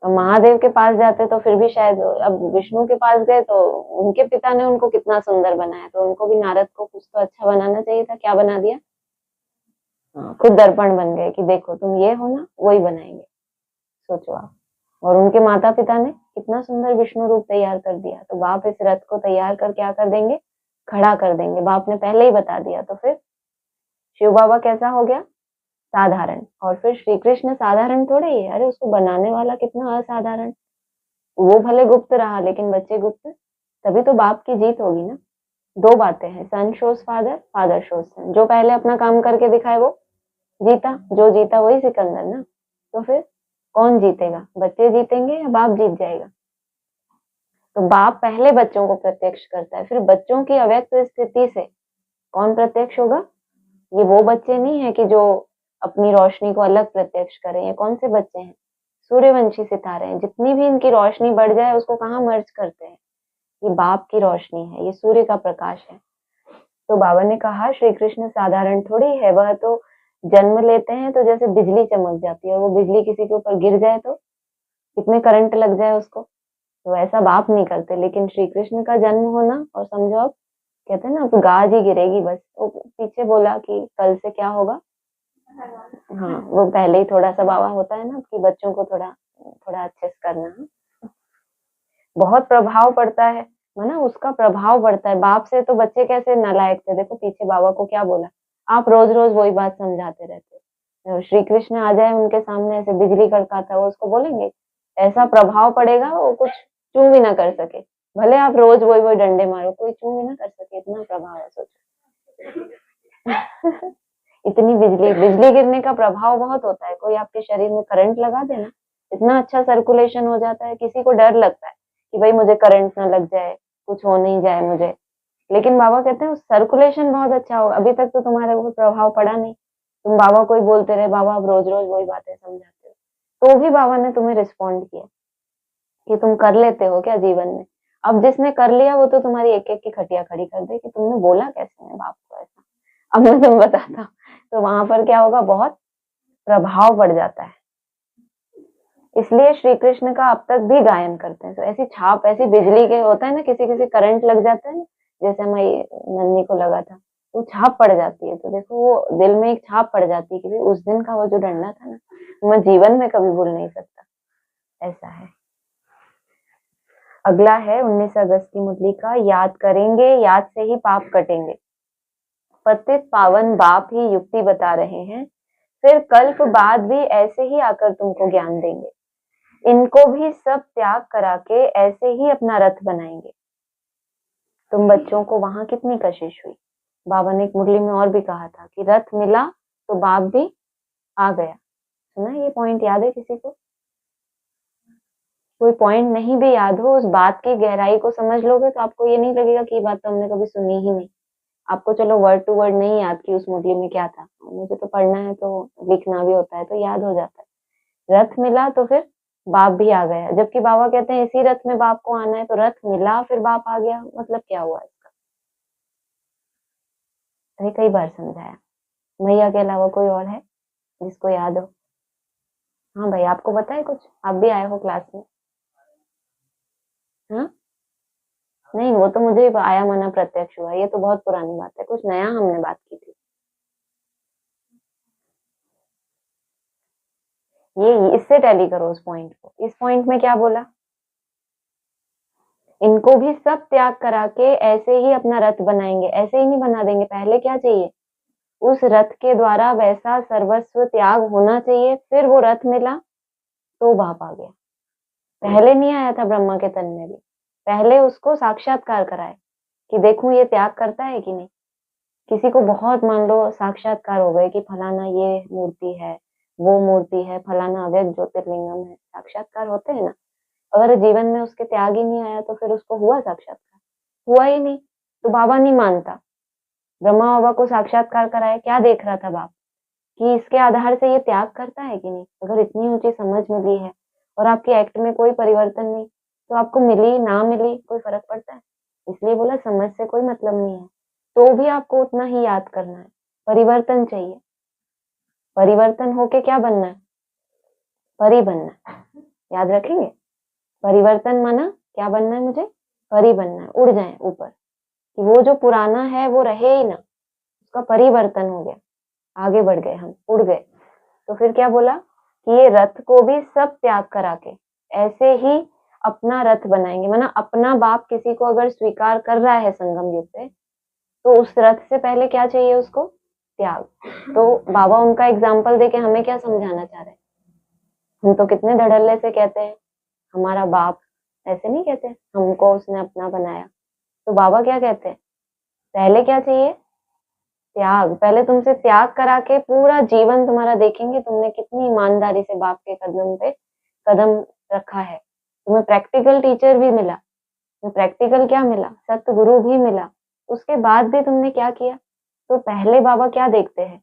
अब महादेव के पास जाते तो फिर भी शायद, अब विष्णु के पास गए तो उनके पिता ने उनको कितना सुंदर बनाया, तो उनको भी नारद को कुछ तो अच्छा बनाना चाहिए था, क्या बना दिया? हाँ, खुद दर्पण बन गए कि देखो तुम ये हो ना, वही बनाएंगे, सोचो आप। और उनके माता पिता ने कितना सुंदर विष्णु रूप तैयार कर दिया, तो बाप इस रथ को तैयार कर क्या कर देंगे? खड़ा कर देंगे, बाप ने पहले ही बता दिया। तो फिर शिव बाबा कैसा हो गया? साधारण। और फिर श्री कृष्ण साधारण थोड़े ही है, अरे उसको बनाने वाला कितना असाधारण। वो भले गुप्त रहा लेकिन बच्चे गुप्त, तभी तो बाप की जीत होगी ना। दो बातें हैं, सन शोज फादर, फादर शोज सन। जो पहले अपना काम करके दिखाए वो जीता, जो जीता वही सिकंदर ना। तो फिर कौन जीतेगा? बच्चे जीतेंगे या बाप जीत जाएगा? तो बाप पहले बच्चों को प्रत्यक्ष करता है, फिर बच्चों की अव्यक्त स्थिति से कौन प्रत्यक्ष होगा? ये वो बच्चे नहीं है कि जो अपनी रोशनी को अलग प्रत्यक्ष करें। ये कौन से बच्चे हैं? सूर्यवंशी सितारे हैं, जितनी भी इनकी रोशनी बढ़ जाए उसको कहाँ मर्ज करते हैं? ये बाप की रोशनी है, ये सूर्य का प्रकाश है। तो बाबा ने कहा श्री कृष्ण साधारण थोड़ी है, वह तो जन्म लेते हैं तो जैसे बिजली चमक जाती है, और वो बिजली किसी के ऊपर गिर जाए तो कितने करंट लग जाए उसको, तो ऐसा बाप नहीं करते। लेकिन श्री कृष्ण का जन्म होना, और समझो आप कहते हैं ना, अब गाज ही गिरेगी बस। तो पीछे बोला कि कल से क्या होगा। हाँ, वो पहले ही थोड़ा सा बाबा होता है ना कि बच्चों को थोड़ा थोड़ा अच्छे से करना, बहुत प्रभाव पड़ता है ना, उसका प्रभाव पड़ता है। बाप से तो बच्चे कैसे नालायक थे, देखो पीछे बाबा को क्या बोला, आप रोज रोज वही बात समझाते रहते हो। श्री कृष्ण आ जाए उनके सामने, ऐसे बिजली कड़काता है, वो उसको बोलेंगे, ऐसा प्रभाव पड़ेगा वो कुछ चू भी ना कर सके। भले आप रोज वही वही डंडे मारो, कोई चू भी ना कर सके, इतना प्रभाव है, सोचो। इतनी बिजली बिजली गिरने का प्रभाव बहुत होता है। कोई आपके शरीर में करंट लगा देना, इतना अच्छा सर्कुलेशन हो जाता है, किसी को डर लगता है कि भाई मुझे करंट ना लग जाए, कुछ हो नहीं जाए मुझे। लेकिन बाबा कहते हैं सर्कुलेशन बहुत अच्छा हो। अभी तक तो तुम्हारे ऊपर प्रभाव पड़ा नहीं, तुम बाबा को ही बोलते रहे, बाबा आप रोज रोज वही बातें समझाते हो, तो भी बाबा ने तुम्हें रिस्पॉन्ड किया कि तुम कर लेते हो क्या जीवन में। अब जिसने कर लिया वो तो तुम्हारी एक एक की खटिया खड़ी कर दे कि तुमने बोला कैसे है बाप को ऐसा। अब मैं तुम्हें बताता हूँ, तो वहां पर क्या होगा, बहुत प्रभाव पड़ जाता है। इसलिए श्री कृष्ण का अब तक भी गायन करते हैं। तो ऐसी छाप, ऐसी बिजली के होता है ना, किसी किसी करंट लग जाता है ना, जैसे हमारी नन्ही को लगा था, तो छाप पड़ जाती है। तो देखो वो दिल में एक छाप पड़ जाती है कि उस दिन का वो जो डंडा था ना, मैं जीवन में कभी भूल नहीं सकता। ऐसा है। अगला है 19 अगस्त की मुरली का, याद करेंगे याद से ही पाप कटेंगे। पतित पावन बाप ही युक्ति बता रहे हैं, फिर कल्प बाद भी ऐसे ही आकर तुमको ज्ञान देंगे। इनको भी सब त्याग करा के ऐसे ही अपना रथ बनाएंगे। तुम बच्चों को वहां कितनी कशिश हुई। बाबा ने एक मुरली में और भी कहा था कि रथ मिला तो बाप भी आ गया। सुना ये पॉइंट याद है किसी को? कोई पॉइंट नहीं भी याद हो, उस बात की गहराई को समझ लोगे तो आपको ये नहीं लगेगा कि ये बात तो हमने कभी सुनी ही नहीं। आपको चलो वर्ड टू वर्ड नहीं याद कि उस मुरली में क्या था, मुझे तो पढ़ना है तो लिखना भी होता है तो याद हो जाता है। रथ मिला तो फिर बाप भी आ गया, जबकि बाबा कहते हैं इसी रथ में बाप को आना है, तो रथ मिला फिर बाप आ गया, मतलब क्या हुआ इसका? अरे कई बार समझाया। मैया के अलावा कोई और है जिसको याद हो? हाँ भाई, आपको पता है कुछ? आप भी आए हो क्लास में? हाँ, नहीं वो तो मुझे भी आया मना प्रत्यक्ष हुआ, ये तो बहुत पुरानी बात है, कुछ नया हमने बात की थी। ये इससे टैली करो उस पॉइंट को। इस पॉइंट में क्या बोला? इनको भी सब त्याग करा के ऐसे ही अपना रथ बनाएंगे। ऐसे ही नहीं बना देंगे, पहले क्या चाहिए? उस रथ के द्वारा वैसा सर्वस्व त्याग होना चाहिए, फिर वो रथ मिला तो बाप आ गया। पहले नहीं आया था ब्रह्मा के तन में भी, पहले उसको साक्षात्कार कराए कि देखूं ये त्याग करता है कि नहीं। किसी को बहुत मान लो साक्षात्कार हो गए कि फलाना ये मूर्ति है, वो मूर्ति है, फलाना अवैध ज्योतिर्लिंगम है, साक्षात्कार होते हैं ना। अगर जीवन में उसके त्याग ही नहीं आया तो फिर उसको हुआ साक्षात्कार? हुआ ही नहीं। तो बाबा नहीं मानता। ब्रह्मा बाबा को साक्षात्कार कराए, क्या देख रहा था बाप कि इसके आधार से ये त्याग करता है कि नहीं। अगर इतनी ऊंची समझ मिली है और आपके एक्ट में कोई परिवर्तन नहीं, तो आपको मिली ना मिली कोई फर्क पड़ता है? इसलिए बोला समझ से कोई मतलब नहीं है, तो भी आपको उतना ही याद करना है। परिवर्तन चाहिए। परिवर्तन होके क्या बनना है? परी बनना है। याद रखेंगे? परिवर्तन माना क्या बनना है मुझे? परी बनना है, उड़ जाए ऊपर, कि वो जो पुराना है वो रहे ही ना, उसका परिवर्तन हो गया, आगे बढ़ गए, हम उड़ गए। तो फिर क्या बोला कि ये रथ को भी सब त्याग करा के ऐसे ही अपना रथ बनाएंगे। माना अपना बाप किसी को अगर स्वीकार कर रहा है संगम युग पे, तो उस रथ से पहले क्या चाहिए उसको? त्याग। तो बाबा उनका एग्जाम्पल देके हमें क्या समझाना चाह रहे हैं? हम तो कितने धड़ल्ले से कहते हैं हमारा बाप, ऐसे नहीं कहते हमको उसने अपना बनाया। तो बाबा क्या कहते हैं? पहले क्या चाहिए? त्याग। पहले तुमसे त्याग करा के पूरा जीवन तुम्हारा देखेंगे तुमने कितनी ईमानदारी से बाप के कदम पे कदम रखा है। तुम्हें प्रैक्टिकल टीचर भी मिला, तुम्हें प्रैक्टिकल क्या मिला? सतगुरु भी मिला। उसके बाद भी तुमने क्या किया? तो पहले बाबा क्या देखते हैं?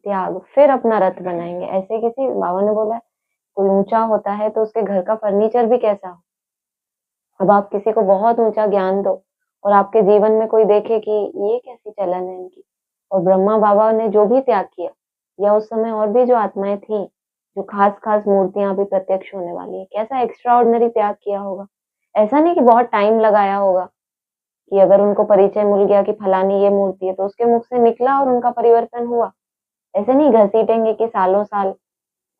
त्याग, फिर अपना रथ बनाएंगे। ऐसे किसी बाबा ने बोला है, कोई ऊंचा होता है तो उसके घर का फर्नीचर भी कैसा हो। अब आप किसी को बहुत ऊंचा ज्ञान दो और आपके जीवन में कोई देखे कि ये कैसी चलन है इनकी। और ब्रह्मा बाबा ने जो भी त्याग किया, या उस समय और भी जो आत्माएं थी, जो खास खास मूर्तियां अभी प्रत्यक्ष होने वाली है, कैसा एक्स्ट्रा ऑर्डिनरी त्याग किया होगा। ऐसा नहीं कि बहुत टाइम लगाया होगा, कि अगर उनको परिचय मिल गया कि फलानी ये मूर्ति है तो उसके मुख से निकला और उनका परिवर्तन हुआ। ऐसे नहीं घसीटेंगे कि सालों साल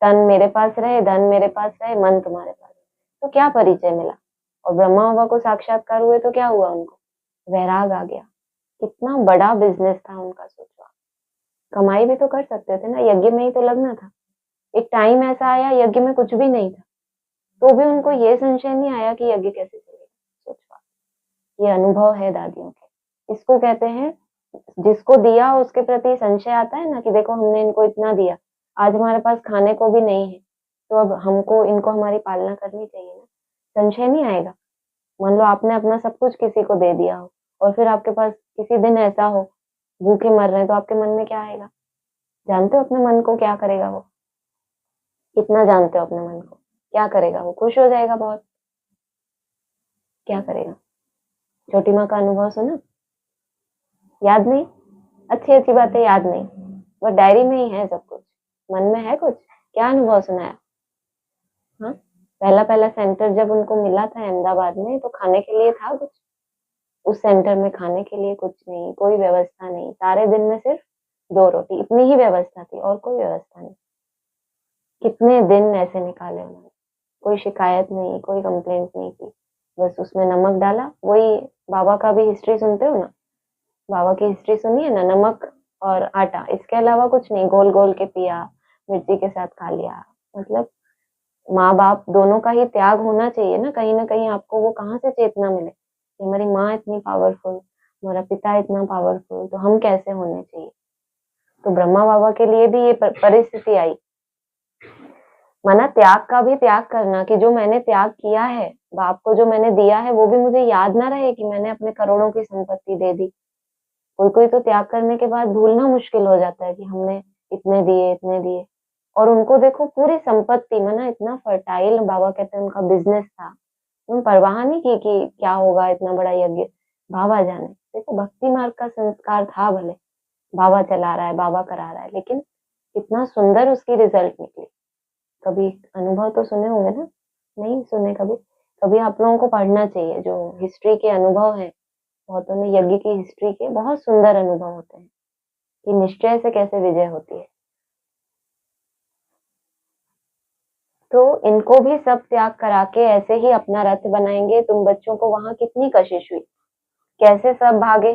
तन मेरे पास रहे, धन मेरे पास रहे, मन तुम्हारे पास। तो क्या परिचय मिला? और ब्रह्मा बाबा को साक्षात्कार हुए तो क्या हुआ? उनको वैराग आ गया। कितना बड़ा बिजनेस था उनका, सोचो। कमाई भी तो कर सकते थे ना, यज्ञ में ही तो लगना था। एक टाइम ऐसा आया यज्ञ में कुछ भी नहीं था, तो भी उनको ये संशय नहीं आया कि यज्ञ कैसे चलेगा। सोचो, ये अनुभव है दादियों के। इसको कहते हैं, जिसको दिया उसके प्रति संशय आता है ना, कि देखो हमने इनको इतना दिया, आज हमारे पास खाने को भी नहीं है, तो अब हमको इनको हमारी पालना करनी चाहिए ना। संशय नहीं आएगा। मान लो आपने अपना सब कुछ किसी को दे दिया हो और फिर आपके पास किसी दिन ऐसा हो भूखे मर रहे हैं, तो आपके मन में क्या आएगा? जानते हो अपने मन को क्या करेगा वो? कितना जानते हो अपने मन को? क्या करेगा वो? खुश हो जाएगा बहुत। क्या करेगा? छोटी माँ का अनुभव सुना? याद नहीं? अच्छी अच्छी बातें याद नहीं, बट डायरी में ही है सब कुछ। मन में है कुछ? क्या अनुभव सुनाया? हाँ, पहला पहला सेंटर जब उनको मिला था अहमदाबाद में, तो खाने के लिए था कुछ? उस सेंटर में खाने के लिए कुछ नहीं, कोई व्यवस्था नहीं। सारे दिन में सिर्फ 2 रोटी, इतनी ही व्यवस्था थी और कोई व्यवस्था नहीं। कितने दिन ऐसे निकाले उन्होंने, कोई शिकायत नहीं, कोई कंप्लेंट नहीं की। बस उसमें नमक डाला, वही बाबा का भी हिस्ट्री सुनते हो ना, बाबा की हिस्ट्री सुनिए ना, नमक और आटा, इसके अलावा कुछ नहीं। गोल गोल के पिया, मिर्ची के साथ खा लिया, मतलब माँ बाप दोनों का ही त्याग होना चाहिए ना कहीं आपको वो कहाँ से चेतना मिले कि हमारी माँ इतनी पावरफुल, हमारा पिता इतना पावरफुल, तो हम कैसे होने चाहिए। तो ब्रह्मा बाबा के लिए भी ये परिस्थिति आई, माना त्याग का भी त्याग करना कि जो मैंने त्याग किया है, बाप को जो मैंने दिया है वो भी मुझे याद ना रहे कि मैंने अपने करोड़ों की संपत्ति दे दी। कोई कोई तो त्याग करने के बाद भूलना मुश्किल हो जाता है कि हमने इतने दिए। और उनको देखो पूरी संपत्ति, माना इतना फर्टाइल, बाबा कहते हैं उनका बिजनेस था, उन परवाह नहीं की कि क्या होगा, इतना बड़ा यज्ञ, बाबा जाने। देखो भक्ति मार्ग का संस्कार था भले, बाबा चला रहा है, बाबा करा रहा है, लेकिन इतना सुंदर उसकी रिजल्ट निकली। कभी अनुभव तो सुने होंगे ना, नहीं सुने कभी, कभी आप लोगों को पढ़ना चाहिए जो हिस्ट्री के अनुभव है, बहुतों ने यज्ञ की हिस्ट्री के बहुत सुंदर अनुभव होते हैं कि निश्चय से कैसे विजय होती है। तो इनको भी सब त्याग करा के ऐसे ही अपना रथ बनाएंगे। तुम बच्चों को वहां कितनी कशिश हुई, कैसे सब भागे,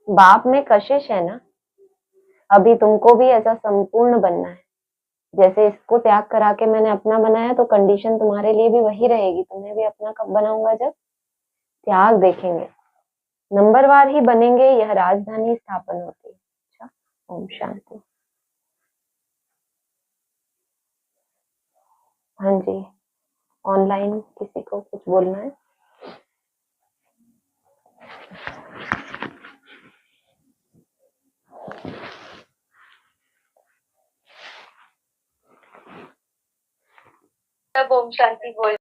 बाप में कशिश है ना। अभी तुमको भी ऐसा संपूर्ण बनना है, जैसे इसको त्याग करा के मैंने अपना बनाया, तो कंडीशन तुम्हारे लिए भी वही रहेगी। तुम्हें भी अपना कब बनाऊंगा, जब त्याग देखेंगे, नंबरवार ही बनेंगे, यह राजधानी स्थापन होती है। अच्छा, ओम शांति। हाँ जी, ऑनलाइन किसी को कुछ बोलना है? सब ओम शांति बोल